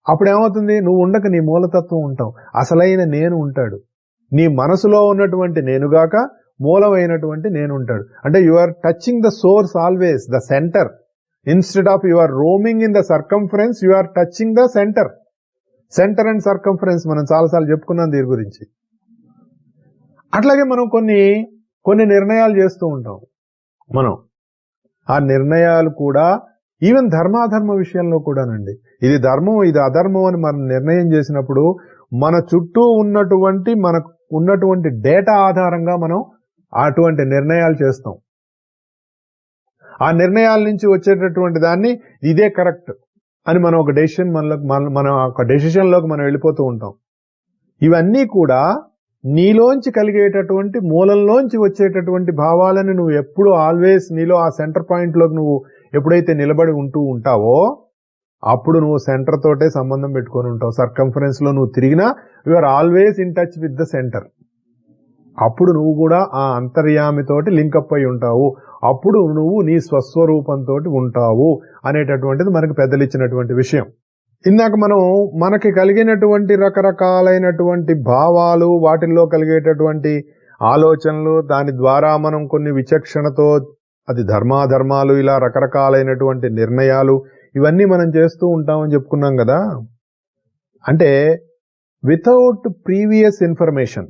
అప్పుడేమవుతుంది? నువ్వు ఉండక నీ మూలతత్వం ఉంటావు, అసలైన నేను ఉంటాడు. నీ మనసులో ఉన్నటువంటి నేనుగాక మూలమైనటువంటి నేను ఉంటాడు. అంటే you are touching the source always, the centre. Instead of you are roaming in the circumference, you are touching the centre. Centre and circumference మనం చాలాసార్లు చెప్పుకున్నాం దీని గురించి. అట్లాగే మనం కొన్ని నిర్ణయాలు చేస్తూ ఉంటాం. మనం ఆ నిర్ణయాలు కూడా ఈవెన్ ధర్మాధర్మ విషయంలో కూడానండి, ఇది ధర్మం ఇది అధర్మం అని మనం నిర్ణయం చేసినప్పుడు మన చుట్టూ మనకు ఉన్నటువంటి డేటా ఆధారంగా మనం అటువంటి నిర్ణయాలు చేస్తాం. ఆ నిర్ణయాల నుంచి వచ్చేటటువంటి దాన్ని ఇదే కరెక్ట్ అని మనం ఒక డెసిషన్లోకి మనం వెళ్ళిపోతూ ఉంటాం. ఇవన్నీ కూడా నీలోంచి కలిగేటటువంటి మూలంలోంచి వచ్చేటటువంటి భావాలను నువ్వు ఎప్పుడు ఆల్వేస్ నీలో ఆ సెంటర్ పాయింట్లోకి నువ్వు ఎప్పుడైతే నిలబడి ఉంటావో అప్పుడు నువ్వు సెంటర్ తోటే సంబంధం పెట్టుకొని ఉంటావు. సర్కంఫరెన్స్ లో నువ్వు తిరిగినా you are always in touch with the centre. అప్పుడు నువ్వు కూడా ఆ అంతర్యామితోటి లింకప్ అయి ఉంటావు. అప్పుడు నువ్వు నీ స్వస్వరూపంతో ఉంటావు అనేటటువంటిది మనకు పెద్దలు ఇచ్చినటువంటి విషయం. ఇందాక మనకి కలిగినటువంటి రకరకాలైనటువంటి భావాలు, వాటిల్లో కలిగేటటువంటి ఆలోచనలు, దాని ద్వారా మనం కొన్ని విచక్షణతో అది ధర్మాధర్మాలు ఇలా రకరకాలైనటువంటి నిర్ణయాలు ఇవన్నీ మనం చేస్తూ ఉంటామని చెప్పుకున్నాం కదా. అంటే వితౌట్ ప్రీవియస్ ఇన్ఫర్మేషన్,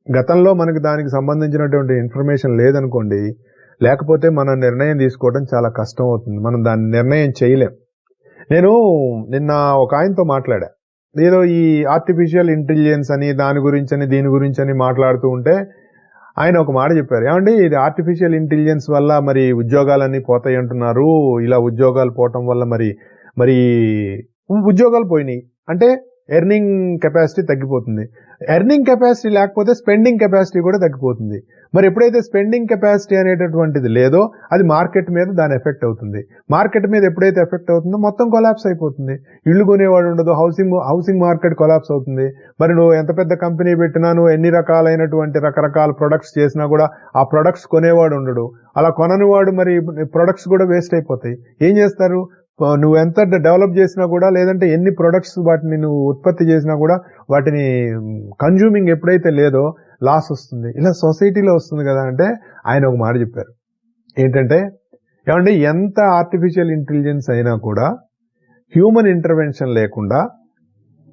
గతంలో మనకి దానికి సంబంధించినటువంటి ఇన్ఫర్మేషన్ లేదనుకోండి, లేకపోతే మన నిర్ణయం తీసుకోవడం చాలా కష్టం అవుతుంది. మనం దాని నిర్ణయం చేయలేం. నేను నిన్న ఒక ఆయనతో మాట్లాడా. ఏదో ఈ ఆర్టిఫిషియల్ ఇంటెలిజెన్స్ అని దాని గురించి దీని గురించి మాట్లాడుతూ ఉంటే ఆయన ఒక మాట చెప్పారు. ఏమండి ఇది ఆర్టిఫిషియల్ ఇంటెలిజెన్స్ వల్ల మరి ఉద్యోగాలన్నీ పోతాయి అంటున్నారు. ఇలా ఉద్యోగాలు పోవటం వల్ల మరి ఉద్యోగాలు పోయినాయి అంటే ఎర్నింగ్ కెపాసిటీ తగ్గిపోతుంది. ఎర్నింగ్ కెపాసిటీ లేకపోతే స్పెండింగ్ కెపాసిటీ కూడా తగ్గిపోతుంది. మరి ఎప్పుడైతే స్పెండింగ్ కెపాసిటీ అనేటటువంటిది లేదో అది మార్కెట్ మీద దాని ఎఫెక్ట్ అవుతుంది. మార్కెట్ మీద ఎప్పుడైతే ఎఫెక్ట్ అవుతుందో మొత్తం కొలాప్స్ అయిపోతుంది. ఇళ్లు కొనేవాడు ఉండదు, హౌసింగ్ మార్కెట్ కొలాప్స్ అవుతుంది. మరి నువ్వు ఎంత పెద్ద కంపెనీ పెట్టినా, నువ్వు ఎన్ని రకరకాల ప్రొడక్ట్స్ చేసినా కూడా ఆ ప్రొడక్ట్స్ కొనేవాడు ఉండడు. అలా కొనని వాడు మరి ప్రొడక్ట్స్ కూడా వేస్ట్ అయిపోతాయి. ఏం చేస్తారు? నువ్వు ఎంత డెవలప్ చేసినా కూడా, లేదంటే ఎన్ని ప్రొడక్ట్స్ వాటిని నువ్వు ఉత్పత్తి చేసినా కూడా వాటిని కన్జ్యూమింగ్ ఎప్పుడైతే లేదో లాస్ వస్తుంది. ఇలా సొసైటీలో వస్తుంది కదా. అంటే ఆయన ఒక మాట చెప్పారు ఏంటంటే, ఏమంటే ఎంత ఆర్టిఫిషియల్ ఇంటెలిజెన్స్ అయినా కూడా హ్యూమన్ ఇంటర్వెన్షన్ లేకుండా,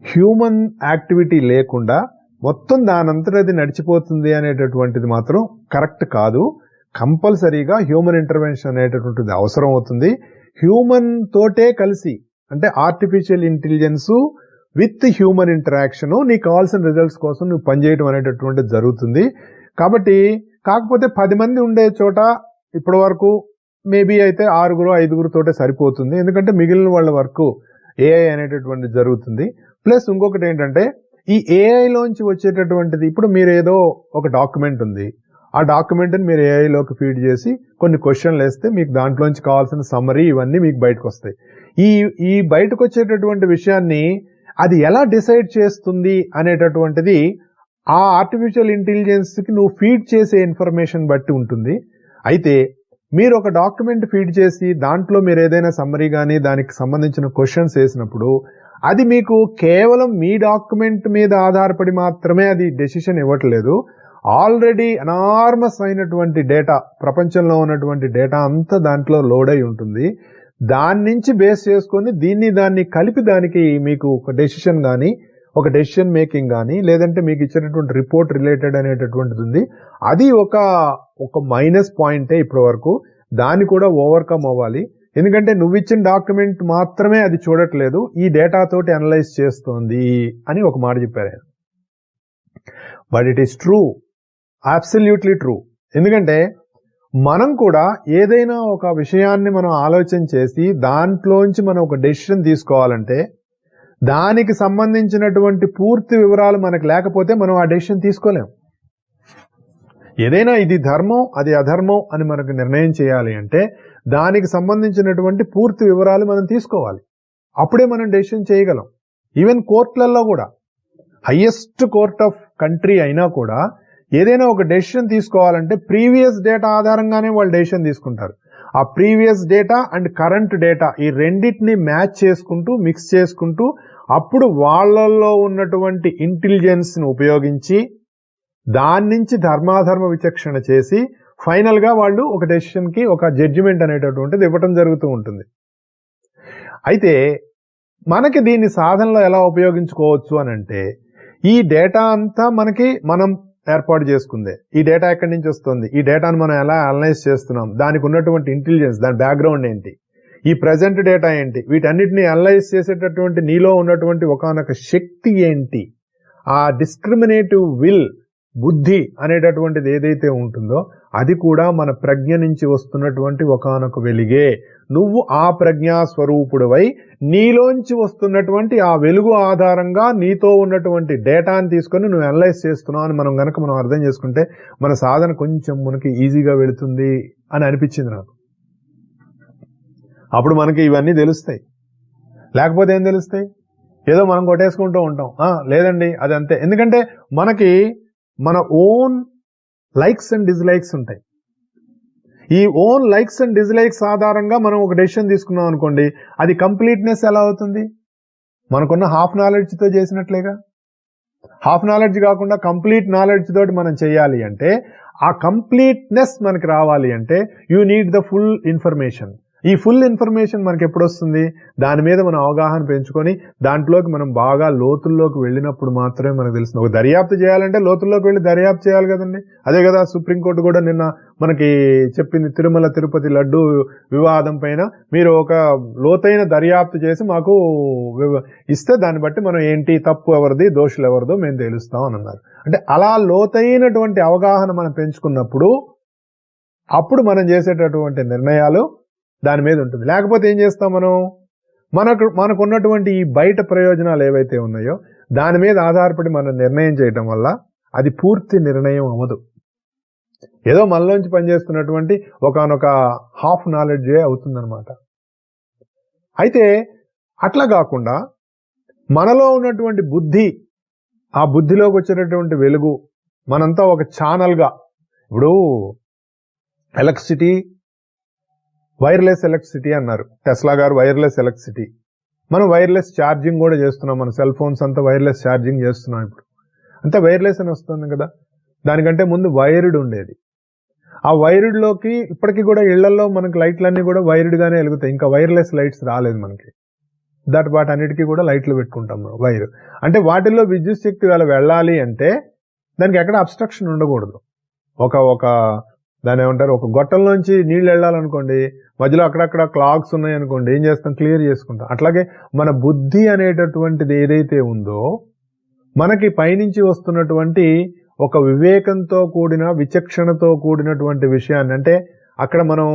హ్యూమన్ యాక్టివిటీ లేకుండా మొత్తం దానంతట అది నడిచిపోతుంది అనేటటువంటిది మాత్రం కరెక్ట్ కాదు. కంపల్సరీగా హ్యూమన్ ఇంటర్వెన్షన్ అనేటటువంటిది అవసరం అవుతుంది. హ్యూమన్ తోటే కలిసి, అంటే artificial intelligence with human interaction నీకు కావాల్సిన రిజల్ట్స్ కోసం నువ్వు పనిచేయడం అనేటటువంటిది జరుగుతుంది. కాబట్టి కాకపోతే 10 మంది ఉండే చోట ఇప్పటి వరకు మేబీ అయితే 6 5 తోటే సరిపోతుంది. ఎందుకంటే మిగిలిన వాళ్ళ వర్క్ ఏఐ అనేటటువంటి జరుగుతుంది. ప్లస్ ఇంకొకటి ఏంటంటే ఈ ఏఐలోంచి వచ్చేటటువంటిది, ఇప్పుడు మీరు ఏదో ఒక డాక్యుమెంట్ ఉంది, ఆ డాక్యుమెంట్ ని మీరు ఏఐలోకి ఫీడ్ చేసి కొన్ని క్వశ్చన్లు వేస్తే మీకు దాంట్లోంచి కావాల్సిన సమ్మరీ ఇవన్నీ మీకు బయటకు వస్తాయి. ఈ బయటకు వచ్చేటటువంటి విషయాన్ని అది ఎలా డిసైడ్ చేస్తుంది అనేటటువంటిది ఆ ఆర్టిఫిషియల్ ఇంటెలిజెన్స్ కి నువ్వు ఫీడ్ చేసే ఇన్ఫర్మేషన్ బట్టి ఉంటుంది. అయితే మీరు ఒక డాక్యుమెంట్ ఫీడ్ చేసి దాంట్లో మీరు ఏదైనా సమ్మరీ కానీ దానికి సంబంధించిన క్వశ్చన్స్ వేసినప్పుడు అది మీకు కేవలం మీ డాక్యుమెంట్ మీద ఆధారపడి మాత్రమే అది డెసిషన్ ఇవ్వట్లేదు. ఆల్రెడీ ఎనార్మస్ అయినటువంటి డేటా, ప్రపంచంలో ఉన్నటువంటి డేటా అంతా దాంట్లో లోడ్ అయి ఉంటుంది. దాని నుంచి బేస్ చేసుకొని దాన్ని కలిపి దానికి మీకు ఒక డెసిషన్ కానీ, ఒక డెసిషన్ మేకింగ్ కానీ, లేదంటే మీకు ఇచ్చినటువంటి రిపోర్ట్ రిలేటెడ్ అనేటటువంటిది ఉంది. అది ఒక మైనస్ పాయింటే ఇప్పటి వరకు. దాన్ని కూడా ఓవర్కమ్ అవ్వాలి. ఎందుకంటే నువ్వు ఇచ్చిన డాక్యుమెంట్ మాత్రమే అది చూడట్లేదు, ఈ డేటా తోటి అనలైజ్ చేస్తోంది అని ఒక మాట చెప్పారు ఆయన. But it is true, absolutely true. ఎందుకంటే మనం కూడా ఏదైనా ఒక విషయాన్ని మనం ఆలోచన చేసి దాంట్లోంచి మనం ఒక డెసిషన్ తీసుకోవాలంటే దానికి సంబంధించినటువంటి పూర్తి వివరాలు మనకు లేకపోతే మనం ఆ డెసిషన్ తీసుకోలేం. ఏదైనా ఇది ధర్మం అది అధర్మం అని మనకు నిర్ణయం చేయాలి అంటే దానికి సంబంధించినటువంటి పూర్తి వివరాలు మనం తీసుకోవాలి. అప్పుడే మనం డెసిషన్ చేయగలం. ఈవెన్ కోర్టులలో కూడా, హైయెస్ట్ కోర్ట్ ఆఫ్ కంట్రీ అయినా కూడా ఏదైనా ఒక డెసిషన్ తీసుకోవాలంటే ప్రీవియస్ డేటా ఆధారంగానే వాళ్ళు డెసిషన్ తీసుకుంటారు. ఆ previous data and current data ఈ రెండింటిని మ్యాచ్ చేసుకుంటూ, మిక్స్ చేసుకుంటూ, అప్పుడు వాళ్ళల్లో ఉన్నటువంటి ఇంటెలిజెన్స్ ను ఉపయోగించి దాని నుంచి ధర్మాధర్మ విచక్షణ చేసి ఫైనల్ గా వాళ్ళు ఒక డెసిషన్ కి ఒక జడ్జిమెంట్ అనేటటువంటిది ఇవ్వటం జరుగుతూ ఉంటుంది. అయితే మనకి దీన్ని సాధనలో ఎలా ఉపయోగించుకోవచ్చు అని అంటే, ఈ డేటా అంతా మనం ఏర్పాటు చేసుకుందే. ఈ డేటా ఎక్కడి నుంచి వస్తుంది, ఈ డేటాను మనం ఎలా అనలైజ్ చేస్తున్నాం, దానికి ఉన్నటువంటి ఇంటెలిజెన్స్, దాని బ్యాక్గ్రౌండ్ ఏంటి, ఈ ప్రజెంట్ డేటా ఏంటి, వీటన్నిటిని అనలైజ్ చేసేటటువంటి నీలో ఉన్నటువంటి ఒకానొక శక్తి ఏంటి, ఆ డిస్క్రిమినేటివ్ విల్, బుద్ధి అనేటటువంటిది ఏదైతే ఉంటుందో అది కూడా మన ప్రజ్ఞ నుంచి వస్తున్నటువంటి ఒకానొక వెలుగే. నువ్వు ఆ ప్రజ్ఞా స్వరూపుడువై నీలోంచి వస్తున్నటువంటి ఆ వెలుగు ఆధారంగా నీతో ఉన్నటువంటి డేటాని తీసుకొని నువ్వు అనలైజ్ చేస్తున్నావు అని మనం అర్థం చేసుకుంటే మన సాధన కొంచెం మనకి ఈజీగా వెళుతుంది అని అనిపించింది నాకు. అప్పుడు మనకి ఇవన్నీ తెలుస్తాయి. లేకపోతే ఏం తెలుస్తాయి? ఏదో మనం కొట్టేసుకుంటూ ఉంటాం. లేదండి అది అంతే. ఎందుకంటే మనకి మన ఓన్ లైక్స్ అండ్ డిస్లైక్స్ ఉంటాయి. ఈ ఓన్ లైక్స్ అండ్ డిస్లైక్స్ ఆధారంగా మనం ఒక డెసిషన్ తీసుకున్నాం అనుకోండి, అది కంప్లీట్నెస్ ఎలా అవుతుంది? మనకున్న హాఫ్ నాలెడ్జ్ తో చేసినట్లేగా. హాఫ్ నాలెడ్జ్ కాకుండా కంప్లీట్ నాలెడ్జ్ తోటి మనం చేయాలి అంటే, ఆ కంప్లీట్నెస్ మనకి రావాలి అంటే you need the full information. ఈ ఫుల్ ఇన్ఫర్మేషన్ మనకి ఎప్పుడు వస్తుంది? దాని మీద మనం అవగాహన పెంచుకొని దాంట్లోకి మనం బాగా లోతుల్లోకి వెళ్ళినప్పుడు మాత్రమే మనకు తెలుస్తుంది. ఒక దర్యాప్తు చేయాలంటే లోతుల్లోకి వెళ్ళి దర్యాప్తు చేయాలి కదండి. అదే కదా సుప్రీంకోర్టు కూడా నిన్న మనకి చెప్పింది. తిరుమల తిరుపతి లడ్డు వివాదం పైన మీరు ఒక లోతైన దర్యాప్తు చేసి మాకు ఇస్తే దాన్ని బట్టి మనం ఏంటి, తప్పు ఎవరిది, దోషులు ఎవరిదో మేము తెలుస్తాం అని అన్నారు. అంటే అలా లోతైనటువంటి అవగాహన మనం పెంచుకున్నప్పుడు అప్పుడు మనం చేసేటటువంటి నిర్ణయాలు దాని మీద ఉంటుంది. లేకపోతే ఏం చేస్తాం మనకున్నటువంటి ఈ బయట ప్రయోజనాలు ఏవైతే ఉన్నాయో దాని మీద ఆధారపడి మనం నిర్ణయం చేయటం వల్ల అది పూర్తి నిర్ణయం అవ్వదు. ఏదో మనలోంచి పనిచేస్తున్నటువంటి ఒకనొక హాఫ్ నాలెడ్జే అవుతుందన్నమాట. అయితే అట్లా కాకుండా మనలో ఉన్నటువంటి బుద్ధి, ఆ బుద్ధిలోకి వచ్చేటటువంటి వెలుగు మనంతా ఒక ఛానల్గా, ఇప్పుడు ఎలక్ట్రిసిటీ, వైర్లెస్ ఎలక్ట్రిసిటీ అన్నారు టెస్లా గారు. వైర్లెస్ ఎలక్ట్రిసిటీ, మనం వైర్లెస్ ఛార్జింగ్ కూడా చేస్తున్నాం. మన సెల్ ఫోన్స్ అంతా వైర్లెస్ ఛార్జింగ్ చేస్తున్నాం. ఇప్పుడు అంతా వైర్లెస్ అని వస్తుంది కదా. దానికంటే ముందు వైర్డ్ ఉండేది. ఆ వైర్డ్ లోకి ఇప్పటికీ కూడా ఇళ్లలో మనకి లైట్లన్నీ కూడా వైర్డ్ గానే వెలుగుతాయి. ఇంకా వైర్లెస్ లైట్స్ రాలేదు మనకి. వాటన్నిటికీ కూడా లైట్లు పెట్టుకుంటాం మనం. వైర్ అంటే వాటిల్లో విద్యుత్ శక్తి వెళ్ళాలి అంటే దానికి ఎక్కడ అబ్స్ట్రక్షన్ ఉండకూడదు. ఒక దాని ఏమంటారు, ఒక గొట్టంలోంచి నీళ్లు వెళ్ళాలనుకోండి, మధ్యలో అక్కడక్కడ క్లాగ్స్ ఉన్నాయి అనుకోండి, ఏం చేస్తాం, క్లియర్ చేసుకుంటాం. అట్లాగే మన బుద్ధి అనేటటువంటిది ఏదైతే ఉందో మనకి పైనుంచి వస్తున్నటువంటి ఒక వివేకంతో కూడిన, విచక్షణతో కూడినటువంటి విషయాన్ని, అంటే అక్కడ మనం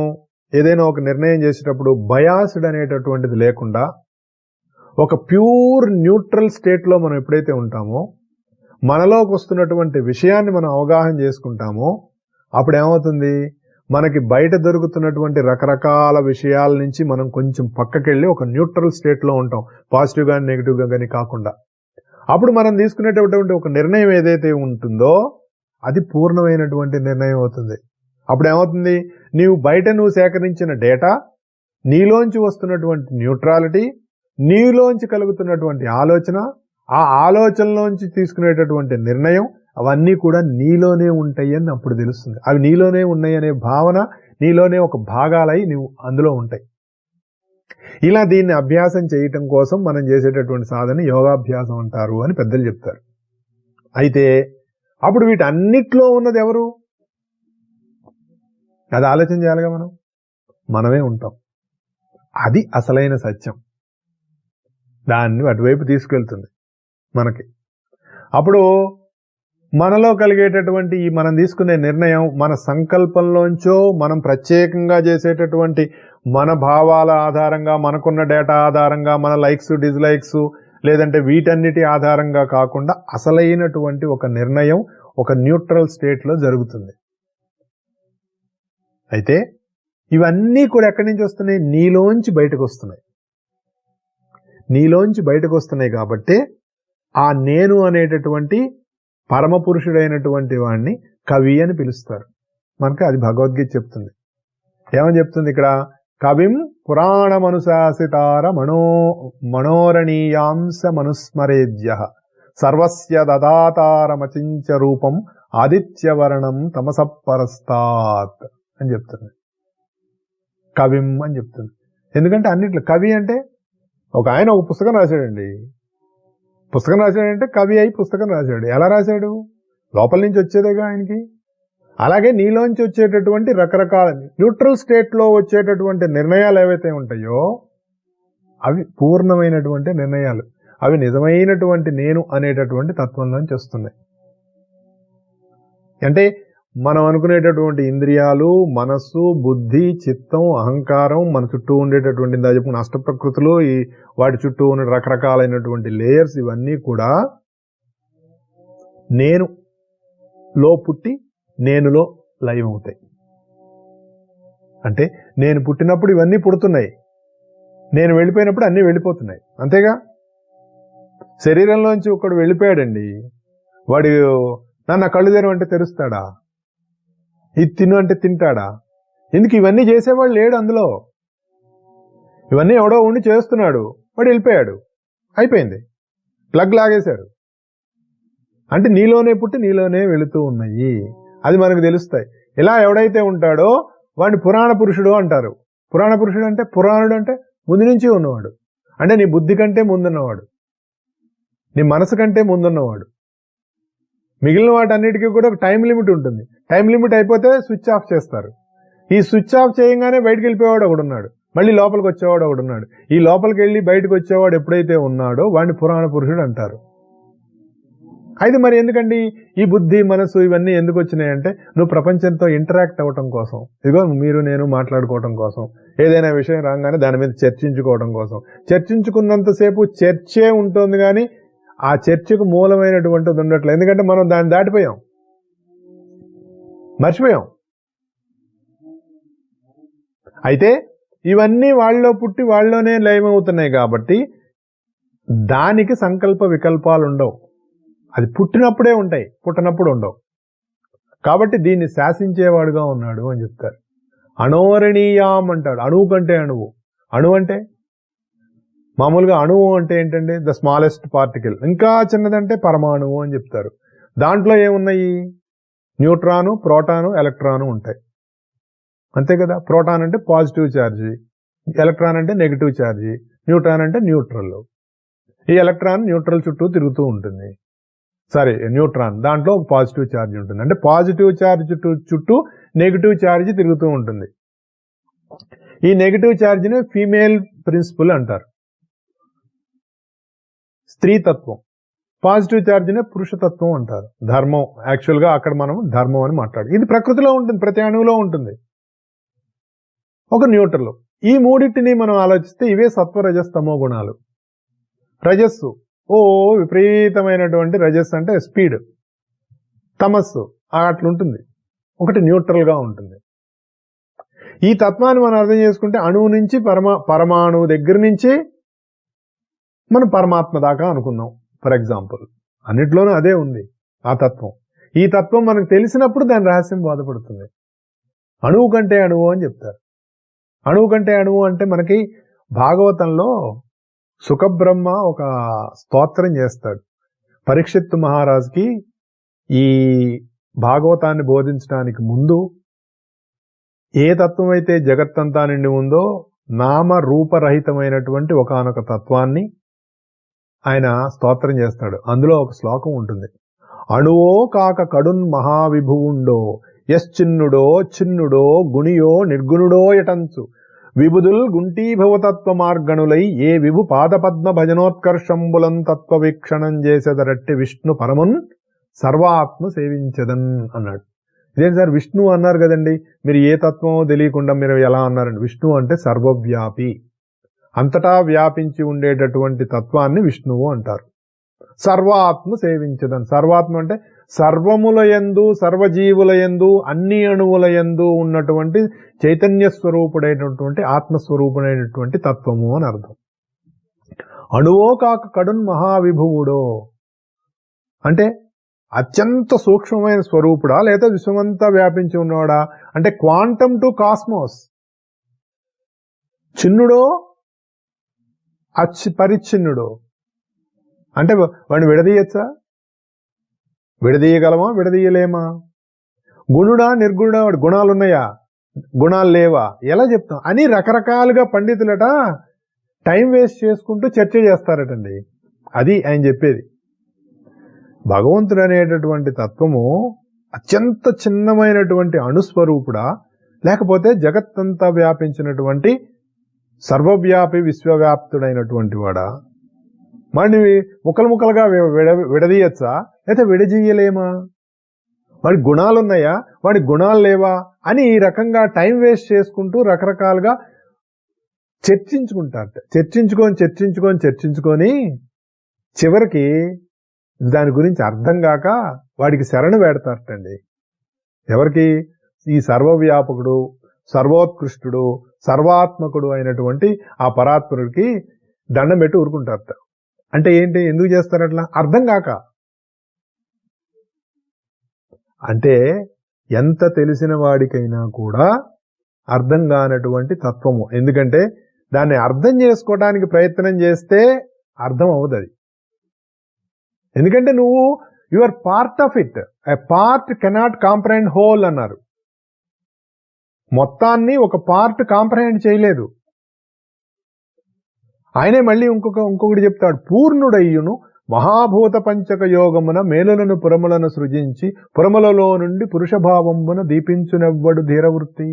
ఏదైనా ఒక నిర్ణయం చేసేటప్పుడు బయాస్డ్ అనేటటువంటిది లేకుండా ఒక ప్యూర్ న్యూట్రల్ స్టేట్లో మనం ఎప్పుడైతే ఉంటామో, మనలోకి వస్తున్నటువంటి విషయాన్ని మనం అవగాహన చేసుకుంటామో, అప్పుడు ఏమవుతుంది, మనకి బయట దొరుకుతున్నటువంటి రకరకాల విషయాల నుంచి మనం కొంచెం పక్కకెళ్ళి ఒక న్యూట్రల్ స్టేట్లో ఉంటాం, పాజిటివ్ కానీ నెగిటివ్ కానీ కాకుండా. అప్పుడు మనం తీసుకునేటటువంటి ఒక నిర్ణయం ఏదైతే ఉంటుందో అది పూర్ణమైనటువంటి నిర్ణయం అవుతుంది. అప్పుడు ఏమవుతుంది, నువ్వు సేకరించిన డేటా, నీలోంచి వస్తున్నటువంటి న్యూట్రాలిటీ, నీలోంచి కలుగుతున్నటువంటి ఆలోచన, ఆ ఆలోచనలోంచి తీసుకునేటటువంటి నిర్ణయం అవన్నీ కూడా నీలోనే ఉంటాయి అని అప్పుడు తెలుస్తుంది. అవి నీలోనే ఉన్నాయి అనే భావన నీలోనే ఒక భాగాలై నువ్వు అందులో ఉంటాయి. ఇలా దీన్ని అభ్యాసం చేయటం కోసం మనం చేసేటటువంటి సాధన యోగాభ్యాసం అంటారు అని పెద్దలు చెప్తారు. అయితే అప్పుడు వీటన్నిట్లో ఉన్నది ఎవరు? అది ఆలోచన చేయాలిగా. మనమే ఉంటాం. అది అసలైన సత్యం. దాన్ని అటువైపు తీసుకెళ్తుంది మనకి. అప్పుడు మనలో కలిగేటటువంటి ఈ మనం తీసుకునే నిర్ణయం మన సంకల్పంలోంచో, మనం ప్రత్యేకంగా చేసేటటువంటి మన భావాల ఆధారంగా, మనకున్న డేటా ఆధారంగా, మన లైక్స్ డిస్లైక్స్ లేదంటే వీటన్నిటి ఆధారంగా కాకుండా అసలైనటువంటి ఒక నిర్ణయం ఒక న్యూట్రల్ స్టేట్లో జరుగుతుంది. అయితే ఇవన్నీ కూడా ఎక్కడి నుంచి వస్తున్నాయి? నీలోంచి బయటకు వస్తున్నాయి. నీలోంచి బయటకు వస్తున్నాయి కాబట్టి ఆ నేను అనేటటువంటి పరమ పురుషుడైనటువంటి వాడిని కవి అని పిలుస్తారు. మనకి అది భగవద్గీత చెప్తుంది. ఏమని చెప్తుంది ఇక్కడ? కవిం పురాణమనుశాసితార మనోరణీయాంస మనుస్మరేజ్య సర్వస్య దదాతారమచించ రూపం ఆదిత్యవర్ణం తమసపరస్తాత్ అని చెప్తుంది. కవిం అని చెప్తుంది. ఎందుకంటే అన్నిట్లో కవి అంటే ఒక ఆయన ఒక పుస్తకం రాశాడండి. పుస్తకం రాశాడంటే కవి అయి పుస్తకం రాశాడు. ఎలా రాశాడు? లోపల నుంచి వచ్చేదేగా ఆయనకి. అలాగే నీలోంచి వచ్చేటటువంటి రకరకాల న్యూట్రల్ స్టేట్లో వచ్చేటటువంటి నిర్ణయాలు ఏవైతే ఉంటాయో అవి పూర్ణమైనటువంటి నిర్ణయాలు. అవి నిజమైనటువంటి నేను అనేటటువంటి తత్వంలోంచి వస్తున్నాయి. అంటే మనం అనుకునేటటువంటి ఇంద్రియాలు, మనస్సు, బుద్ధి, చిత్తం, అహంకారం, మన చుట్టూ ఉండేటటువంటి ఇందా చెప్పుకున్న అష్టప్రకృతులు, వాటి చుట్టూ ఉన్న రకరకాలైనటువంటి లేయర్స్, ఇవన్నీ కూడా నేనులో పుట్టి నేనులో లయమవుతాయి. అంటే నేను పుట్టినప్పుడు ఇవన్నీ పుడుతున్నాయి, నేను వెళ్ళిపోయినప్పుడు అన్నీ వెళ్ళిపోతున్నాయి. అంతేగా. శరీరంలోంచి ఒకడు వెళ్ళిపోయాడండి, వాడు నన్ను కళ్ళు తెరవంటే తెరుస్తాడా? ఇది తిను అంటే తింటాడా? ఎందుకు? ఇవన్నీ చేసేవాడు లేడు అందులో. ఇవన్నీ ఎవడో ఉండి చేస్తున్నాడు, వాడు వెళ్ళిపోయాడు, అయిపోయింది, ప్లగ్ లాగేశారు. అంటే నీలోనే పుట్టి నీలోనే వెళుతూ ఉన్నాయి. అది మనకు తెలుస్తాయి. ఇలా ఎవడైతే ఉంటాడో వాడిని పురాణ పురుషుడు అంటారు. పురాణ పురుషుడు అంటే, పురాణుడు అంటే ముందు నుంచి ఉన్నవాడు. అంటే నీ బుద్ధి కంటే ముందున్నవాడు, నీ మనసు కంటే ముందున్నవాడు. మిగిలిన వాటన్నిటికీ కూడా ఒక టైం లిమిట్ ఉంటుంది. టైం లిమిట్ అయిపోతే స్విచ్ ఆఫ్ చేస్తారు. ఈ స్విచ్ ఆఫ్ చేయగానే బయటకు వెళ్ళిపోయేవాడు ఒకడున్నాడు, మళ్ళీ లోపలికి వచ్చేవాడు ఒకడున్నాడు. ఈ లోపలికి వెళ్ళి బయటకు వచ్చేవాడు ఎప్పుడైతే ఉన్నాడో వాడిని పురాణ పురుషుడు అంటారు. అయితే మరి ఎందుకండి ఈ బుద్ధి, మనసు ఇవన్నీ ఎందుకు వచ్చినాయంటే, నువ్వు ప్రపంచంతో ఇంటరాక్ట్ అవ్వటం కోసం. ఇదిగో మీరు నేను మాట్లాడుకోవటం కోసం, ఏదైనా విషయం రాగానే దాని మీద చర్చించుకోవడం కోసం. చర్చించుకున్నంతసేపు చర్చే ఉంటుంది కానీ ఆ చర్చకు మూలమైనటువంటిది ఉండట్లేదు. ఎందుకంటే మనం దాన్ని దాటిపోయాం, మర్చిపోయాం. అయితే ఇవన్నీ వాళ్ళలో పుట్టి వాళ్ళలోనే లయమవుతున్నాయి కాబట్టి దానికి సంకల్ప వికల్పాలు ఉండవు. అది పుట్టినప్పుడే ఉంటాయి, పుట్టినప్పుడు ఉండవు. కాబట్టి దీన్ని శాసించేవాడుగా ఉన్నాడు అని చెప్తారు. అణోరణీయాం అంటాడు. అణువు కంటే అణువు. అణువు అంటే మామూలుగా అణువు అంటే ఏంటంటే ద స్మాలెస్ట్ పార్టికల్. ఇంకా చిన్నదంటే పరమాణువు అని చెప్తారు. దాంట్లో ఏమున్నాయి? న్యూట్రాను, ప్రోటాను, ఎలక్ట్రాను ఉంటాయి. అంతే కదా. ప్రోటాన్ అంటే పాజిటివ్ ఛార్జీ, ఎలక్ట్రాన్ అంటే నెగిటివ్ ఛార్జీ, న్యూట్రాన్ అంటే న్యూట్రల్. ఈ ఎలక్ట్రాన్ న్యూట్రల్ చుట్టూ తిరుగుతూ ఉంటుంది. సరే, న్యూట్రాన్ దాంట్లో ఒక పాజిటివ్ ఛార్జ్ ఉంటుంది. అంటే పాజిటివ్ ఛార్జ్ చుట్టూ నెగిటివ్ ఛార్జ్ తిరుగుతూ ఉంటుంది. ఈ నెగిటివ్ ఛార్జ్ని ఫీమేల్ ప్రిన్సిపల్ అంటారు, స్త్రీతత్వం. పాజిటివ్ ఛార్జ్నే పురుషతత్వం అంటారు, ధర్మం. యాక్చువల్గా అక్కడ మనం ధర్మం అని మాట్లాడు. ఇది ప్రకృతిలో ఉంటుంది, ప్రతి అణువులో ఉంటుంది. ఒక న్యూట్రల్. ఈ మూడింటిని మనం ఆలోచిస్తే ఇవే సత్వ రజస్తమో గుణాలు. రజస్సు విపరీతమైనటువంటి రజస్సు అంటే స్పీడ్, తమస్సు అట్లుంటుంది, ఒకటి న్యూట్రల్ గా ఉంటుంది. ఈ తత్వాన్ని మనం అర్థం చేసుకుంటే అణువు నుంచి పరమాణువు దగ్గర నుంచి మనం పరమాత్మ దాకా అనుకుందాం. ఫర్ ఎగ్జాంపుల్ అన్నిట్లోనూ అదే ఉంది ఆ తత్వం. ఈ తత్వం మనకు తెలిసినప్పుడు దాని రహస్యం బోధపడుతుంది. అణువు కంటే అణువు అని చెప్తారు. అణువు కంటే అణువు అంటే మనకి భాగవతంలో సుఖబ్రహ్మ ఒక స్తోత్రం చేస్తాడు. పరీక్షిత్తు మహారాజుకి ఈ భాగవతాన్ని బోధించడానికి ముందు ఏ తత్వం అయితే జగత్తంతా నిండి ఉందో నామ రూపరహితమైనటువంటి ఒకానొక తత్వాన్ని ఆయన స్తోత్రం చేస్తాడు. అందులో ఒక శ్లోకం ఉంటుంది. అణువో కాక కడున్ మహావిభువుండో యశ్చిన్నుడో చిన్నుడో గుణియో నిర్గుణుడో యటంచు విబుదుల్ గుంటీభవతత్వ మార్గణులై ఏ విభు పాదపద్మ భజనోత్కర్షంబులం తత్వ వీక్షణం చేసేదరట్టి విష్ణు పరమున్ సర్వాత్మ సేవించదన్ అన్నాడు. ఇదేం సార్ విష్ణు అన్నారు కదండి, మీరు ఏ తత్వమో తెలియకుండా మీరు ఎలా అన్నారండి? విష్ణు అంటే సర్వవ్యాపి, అంతటా వ్యాపించి ఉండేటటువంటి తత్వాన్ని విష్ణువు అంటారు. సర్వాత్మ సేవించదన్. సర్వాత్మ అంటే సర్వములయందు సర్వజీవులయందు అన్ని అణువులయందు ఉన్నటువంటి చైతన్య స్వరూపుడైనటువంటి ఆత్మస్వరూపుడైనటువంటి తత్వము అని అర్థం. అణువో కాక కడున్ మహావిభువుడో అంటే అత్యంత సూక్ష్మమైన స్వరూపుడా లేదా విశ్వమంతా వ్యాపించి ఉన్నవాడా అంటే క్వాంటమ్ టు కాస్మోస్. చిన్నుడో పరిచ్ఛిన్నుడో అంటే వాడిని విడదీయచ్చా? విడదీయగలమా? విడదీయలేమా? గుణుడా నిర్గుణుడా? వాడి గుణాలున్నాయా? గుణాలు లేవా? ఎలా చెప్తాం అని రకరకాలుగా పండితులట టైం వేస్ట్ చేసుకుంటూ చర్చ చేస్తారటండి. అది ఆయన చెప్పేది. భగవంతుడు అనేటటువంటి తత్వము అత్యంత చిన్నమైనటువంటి అణుస్వరూపుడా లేకపోతే జగత్తంతా వ్యాపించినటువంటి సర్వవ్యాపి విశ్వవ్యాప్తుడైనటువంటి వాడా? వాడిని ముక్కలుగా విడదీయచ్చా లేదా విడదీయలేమా? వాడి గుణాలున్నాయా వాడి గుణాలు లేవా అని ఈ రకంగా టైం వేస్ట్ చేసుకుంటూ రకరకాలుగా చర్చించుకుంటారట. చర్చించుకొని చివరికి దాని గురించి అర్థం కాక వాడికి శరణు వేడతారటండి. ఎవరికి? ఈ సర్వవ్యాపకుడు సర్వోత్కృష్టుడు సర్వాత్మకుడు అయినటువంటి ఆ పరాత్పరుడికి దండం పెట్టి ఊరుకుంటారట. అంటే ఏంటి? ఎందుకు చేస్తారు అట్లా? అర్థం కాక. అంటే ఎంత తెలిసిన వాడికైనా కూడా అర్థం కానటువంటి తత్వము. ఎందుకంటే దాన్ని అర్థం చేసుకోవడానికి ప్రయత్నం చేస్తే అర్థం అవ్వదు అది. ఎందుకంటే నువ్వు you are part of it. A part cannot comprehend whole అన్నారు. మొత్తాన్ని ఒక పార్ట్ కాంప్రహెండ్ చేయలేదు. ఆయనే మళ్ళీ ఇంకొకటి చెప్తాడు. పూర్ణుడయ్యును మహాభూత పంచక యోగమున మేలులను పురములను సృజించి పురములలో నుండి పురుషభావంబున దీపించునెవ్వడు ధీరవృత్తి.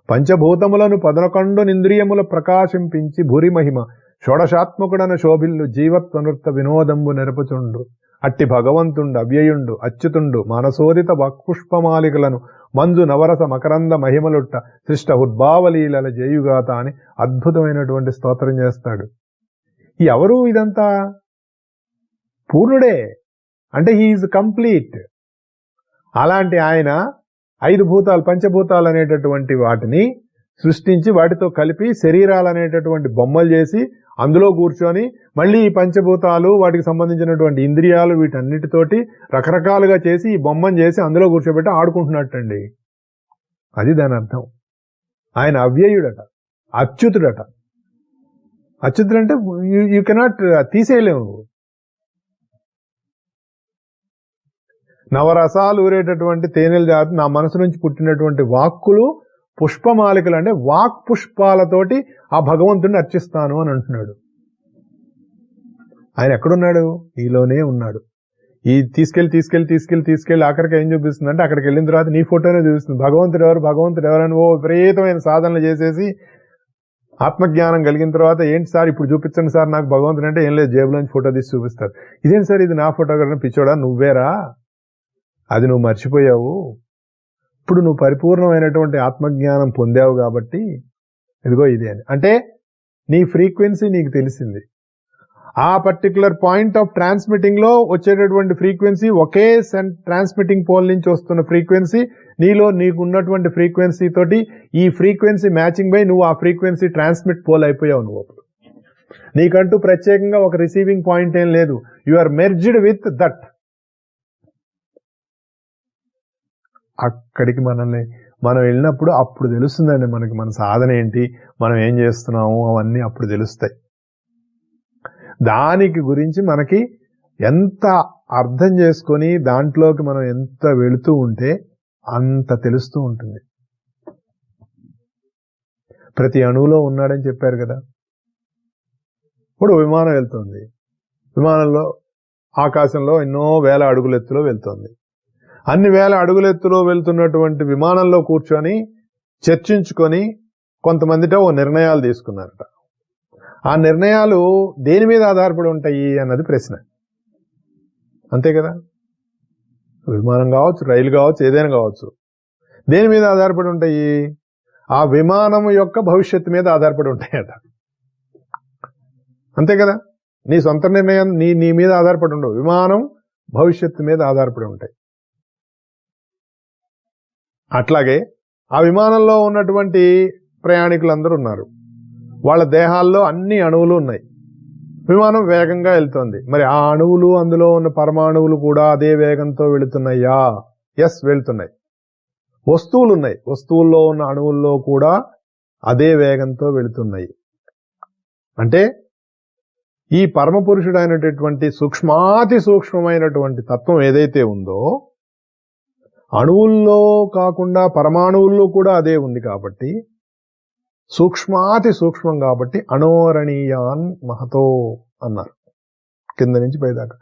పంచభూతములను 11 ఇంద్రియముల ప్రకాశింపించి భూరి మహిమ షోడశాత్మకుడన శోభిల్లు జీవత్వనృత్త వినోదంబు నెరపుచుండు. అట్టి భగవంతుండు అవ్యయుండు అచ్యుతుండు మానసోదిత వాక్పుష్పమాలికలను మంజు నవరస మకరంద మహిమలుట్ట సృష్ట ఉద్భావలీల జయుగాత అని అద్భుతమైనటువంటి స్తోత్రం చేస్తాడు. ఎవరు ఇదంతా? పూర్ణుడే. అంటే హీఈస్ కంప్లీట్. అలాంటి ఆయన 5 భూతాలు పంచభూతాలు అనేటటువంటి వాటిని సృష్టించి వాటితో కలిపి శరీరాలు అనేటటువంటి బొమ్మలు చేసి అందులో కూర్చొని మళ్ళీ ఈ పంచభూతాలు వాటికి సంబంధించినటువంటి ఇంద్రియాలు వీటన్నిటితోటి రకరకాలుగా చేసి ఈ బొమ్మను చేసి అందులో కూర్చోబెట్టి ఆడుకుంటున్నట్టండి. అది దాని అర్థం. ఆయన అవ్యయుడట, అచ్యుతుడట. అచ్యుతుడు అంటే యూ కెనాట్ తీసేయలేము. నవరసాలు ఊరేటటువంటి తేనెల జాతి నా మనసు నుంచి పుట్టినటువంటి వాక్కులు పుష్పమాలికలు అంటే వాక్ పుష్పాలతోటి ఆ భగవంతుడిని అర్చిస్తాను అని అంటున్నాడు. ఆయన ఎక్కడున్నాడు? ఈలోనే ఉన్నాడు. ఈ తీసుకెళ్ళి ఆఖరికి ఏం చూపిస్తుంది అంటే అక్కడికి వెళ్ళిన తర్వాత నీ ఫోటోనే చూపిస్తుంది. భగవంతుడు ఎవరని విపరీతమైన సాధనలు చేసేసి ఆత్మజ్ఞానం కలిగిన తర్వాత ఏంటి సార్ ఇప్పుడు చూపించండి సార్ నాకు భగవంతుడు అంటే ఏం లేదు, జేబులోంచి ఫోటో తీసి చూపిస్తారు. ఇదేంటి సార్ ఇది నా ఫోటో కదా? పిచ్చోడా నువ్వేరా, అది నువ్వు మర్చిపోయావు. ఇప్పుడు నువ్వు పరిపూర్ణమైనటువంటి ఆత్మజ్ఞానం పొందావు కాబట్టి ఇదిగో ఇదే అని. అంటే నీ ఫ్రీక్వెన్సీ నీకు తెలిసింది. ఆ పర్టికులర్ పాయింట్ ఆఫ్ ట్రాన్స్మిటింగ్ లో వచ్చేటటువంటి ఫ్రీక్వెన్సీ ఒకే ట్రాన్స్మిటింగ్ పోల్ నుంచి వస్తున్న ఫ్రీక్వెన్సీ నీలో నీకు ఉన్నటువంటి ఫ్రీక్వెన్సీ తోటి ఈ ఫ్రీక్వెన్సీ మ్యాచింగ్ బై నువ్వు ఆ ఫ్రీక్వెన్సీ ట్రాన్స్మిట్ పోల్ అయిపోయావు. నువ్వు అప్పుడు నీకంటూ ప్రత్యేకంగా ఒక రిసీవింగ్ పాయింట్ ఏం లేదు. You are merged with that. అక్కడికి మనం వెళ్ళినప్పుడు అప్పుడు తెలుస్తుందండి మనకి మన సాధన ఏంటి, మనం ఏం చేస్తున్నాము అవన్నీ అప్పుడు తెలుస్తాయి. దానికి గురించి మనకి ఎంత అర్థం చేసుకొని దాంట్లోకి మనం ఎంత వెళుతూ ఉంటే అంత తెలుస్తూ ఉంటుంది. ప్రతి అణువులో ఉన్నాడని చెప్పారు కదా. ఇప్పుడు విమానం వెళ్తుంది, విమానంలో ఆకాశంలో ఎన్నో వేల అడుగుల ఎత్తులో వెళ్తుంది. అన్ని వేల అడుగుల ఎత్తులో వెళ్తున్నటువంటి విమానంలో కూర్చొని చర్చించుకొని కొంతమందితో ఓ నిర్ణయాలు తీసుకున్నారట. ఆ నిర్ణయాలు దేని మీద ఆధారపడి ఉంటాయి అన్నది ప్రశ్న. అంతే కదా. విమానం కావచ్చు, రైలు కావచ్చు, ఏదైనా కావచ్చు. దేని మీద ఆధారపడి ఉంటాయి? ఆ విమానం యొక్క భవిష్యత్తు మీద ఆధారపడి ఉంటాయట. అంతే కదా. నీ సొంత నిర్ణయం నీ మీద ఆధారపడి ఉండవు, విమానం భవిష్యత్తు మీద ఆధారపడి ఉంటాయి. అట్లాగే ఆ విమానంలో ఉన్నటువంటి ప్రయాణికులందరూ ఉన్నారు. వాళ్ళ దేహాల్లో అన్ని అణువులు ఉన్నాయి. విమానం వేగంగా వెళ్తోంది. మరి ఆ అణువులు, అందులో ఉన్న పరమాణువులు కూడా అదే వేగంతో వెళుతున్నాయా? ఎస్, వెళ్తున్నాయి. వస్తువులు ఉన్నాయి, వస్తువుల్లో ఉన్న అణువుల్లో కూడా అదే వేగంతో వెళుతున్నాయి. అంటే ఈ పరమ పురుషుడైనటువంటి సూక్ష్మాతి సూక్ష్మమైనటువంటి తత్వం ఏదైతే ఉందో అణువుల్లో కాకుండా పరమాణువుల్లో కూడా అదే ఉంది కాబట్టి సూక్ష్మాతి సూక్ష్మం కాబట్టి అణోరణీయాన్ మహతో అన్నారు. కింద నుంచి పైదాకా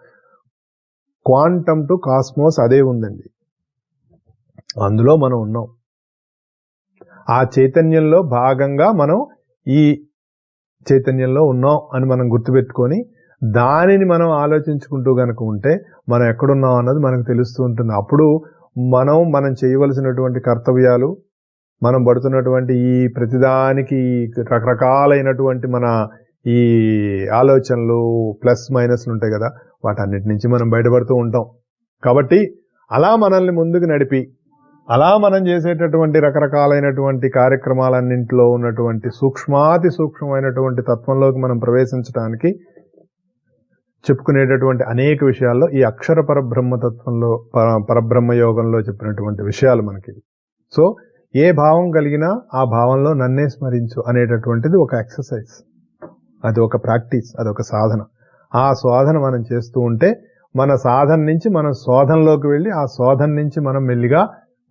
క్వాంటమ్ టు కాస్మోస్ అదే ఉందండి. అందులో మనం ఉన్నాం. ఆ చైతన్యంలో భాగంగా మనం ఈ చైతన్యంలో ఉన్నాం అని మనం గుర్తుపెట్టుకొని దానిని మనం ఆలోచించుకుంటూ గనక ఉంటే మనం ఎక్కడున్నాం అన్నది మనకు తెలుస్తూ ఉంటుంది. అప్పుడు మనం చేయవలసినటువంటి కర్తవ్యాలు, మనం పడుతున్నటువంటి ఈ ప్రతిదానికి రకరకాలైనటువంటి మన ఈ ఆలోచనలు ప్లస్ మైనస్లు ఉంటాయి కదా, వాటన్నిటి నుంచి మనం బయటపడుతూ ఉంటాం. కాబట్టి అలా మనల్ని ముందుకు నడిపి అలా మనం చేసేటటువంటి రకరకాలైనటువంటి కార్యక్రమాలన్నింటిలో ఉన్నటువంటి సూక్ష్మాతి సూక్ష్మమైనటువంటి తత్వంలోకి మనం ప్రవేశించడానికి చెప్పుకునేటటువంటి అనేక విషయాల్లో ఈ అక్షర పరబ్రహ్మతత్వంలో పరబ్రహ్మ యోగంలో చెప్పినటువంటి విషయాలు మనకి. సో ఏ భావం కలిగినా ఆ భావంలో నన్నే స్మరించు అనేటటువంటిది ఒక ఎక్సర్సైజ్, అది ఒక ప్రాక్టీస్, అది ఒక సాధన. ఆ శోధన మనం చేస్తూ ఉంటే మన సాధన నుంచి మనం శోధనలోకి వెళ్ళి ఆ శోధన నుంచి మనం మెల్లిగా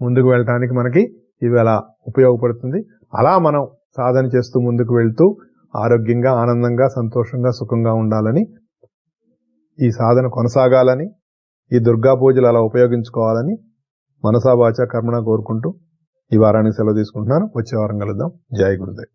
ముందుకు వెళ్ళటానికి మనకి ఇవి అలా ఉపయోగపడుతుంది. అలా మనం సాధన చేస్తూ ముందుకు వెళ్తూ ఆరోగ్యంగా, ఆనందంగా, సంతోషంగా, సుఖంగా ఉండాలని, ఈ సాధన కొనసాగాలని, ఈ దుర్గా పూజలు అలా ఉపయోగించుకోవాలని మనసా వాచా కర్మణ కోరుకుంటూ ఈ వారానికి సెలవు తీసుకుంటున్నాను. వచ్చే వారం కలుద్దాం. జై గురుదేవ్.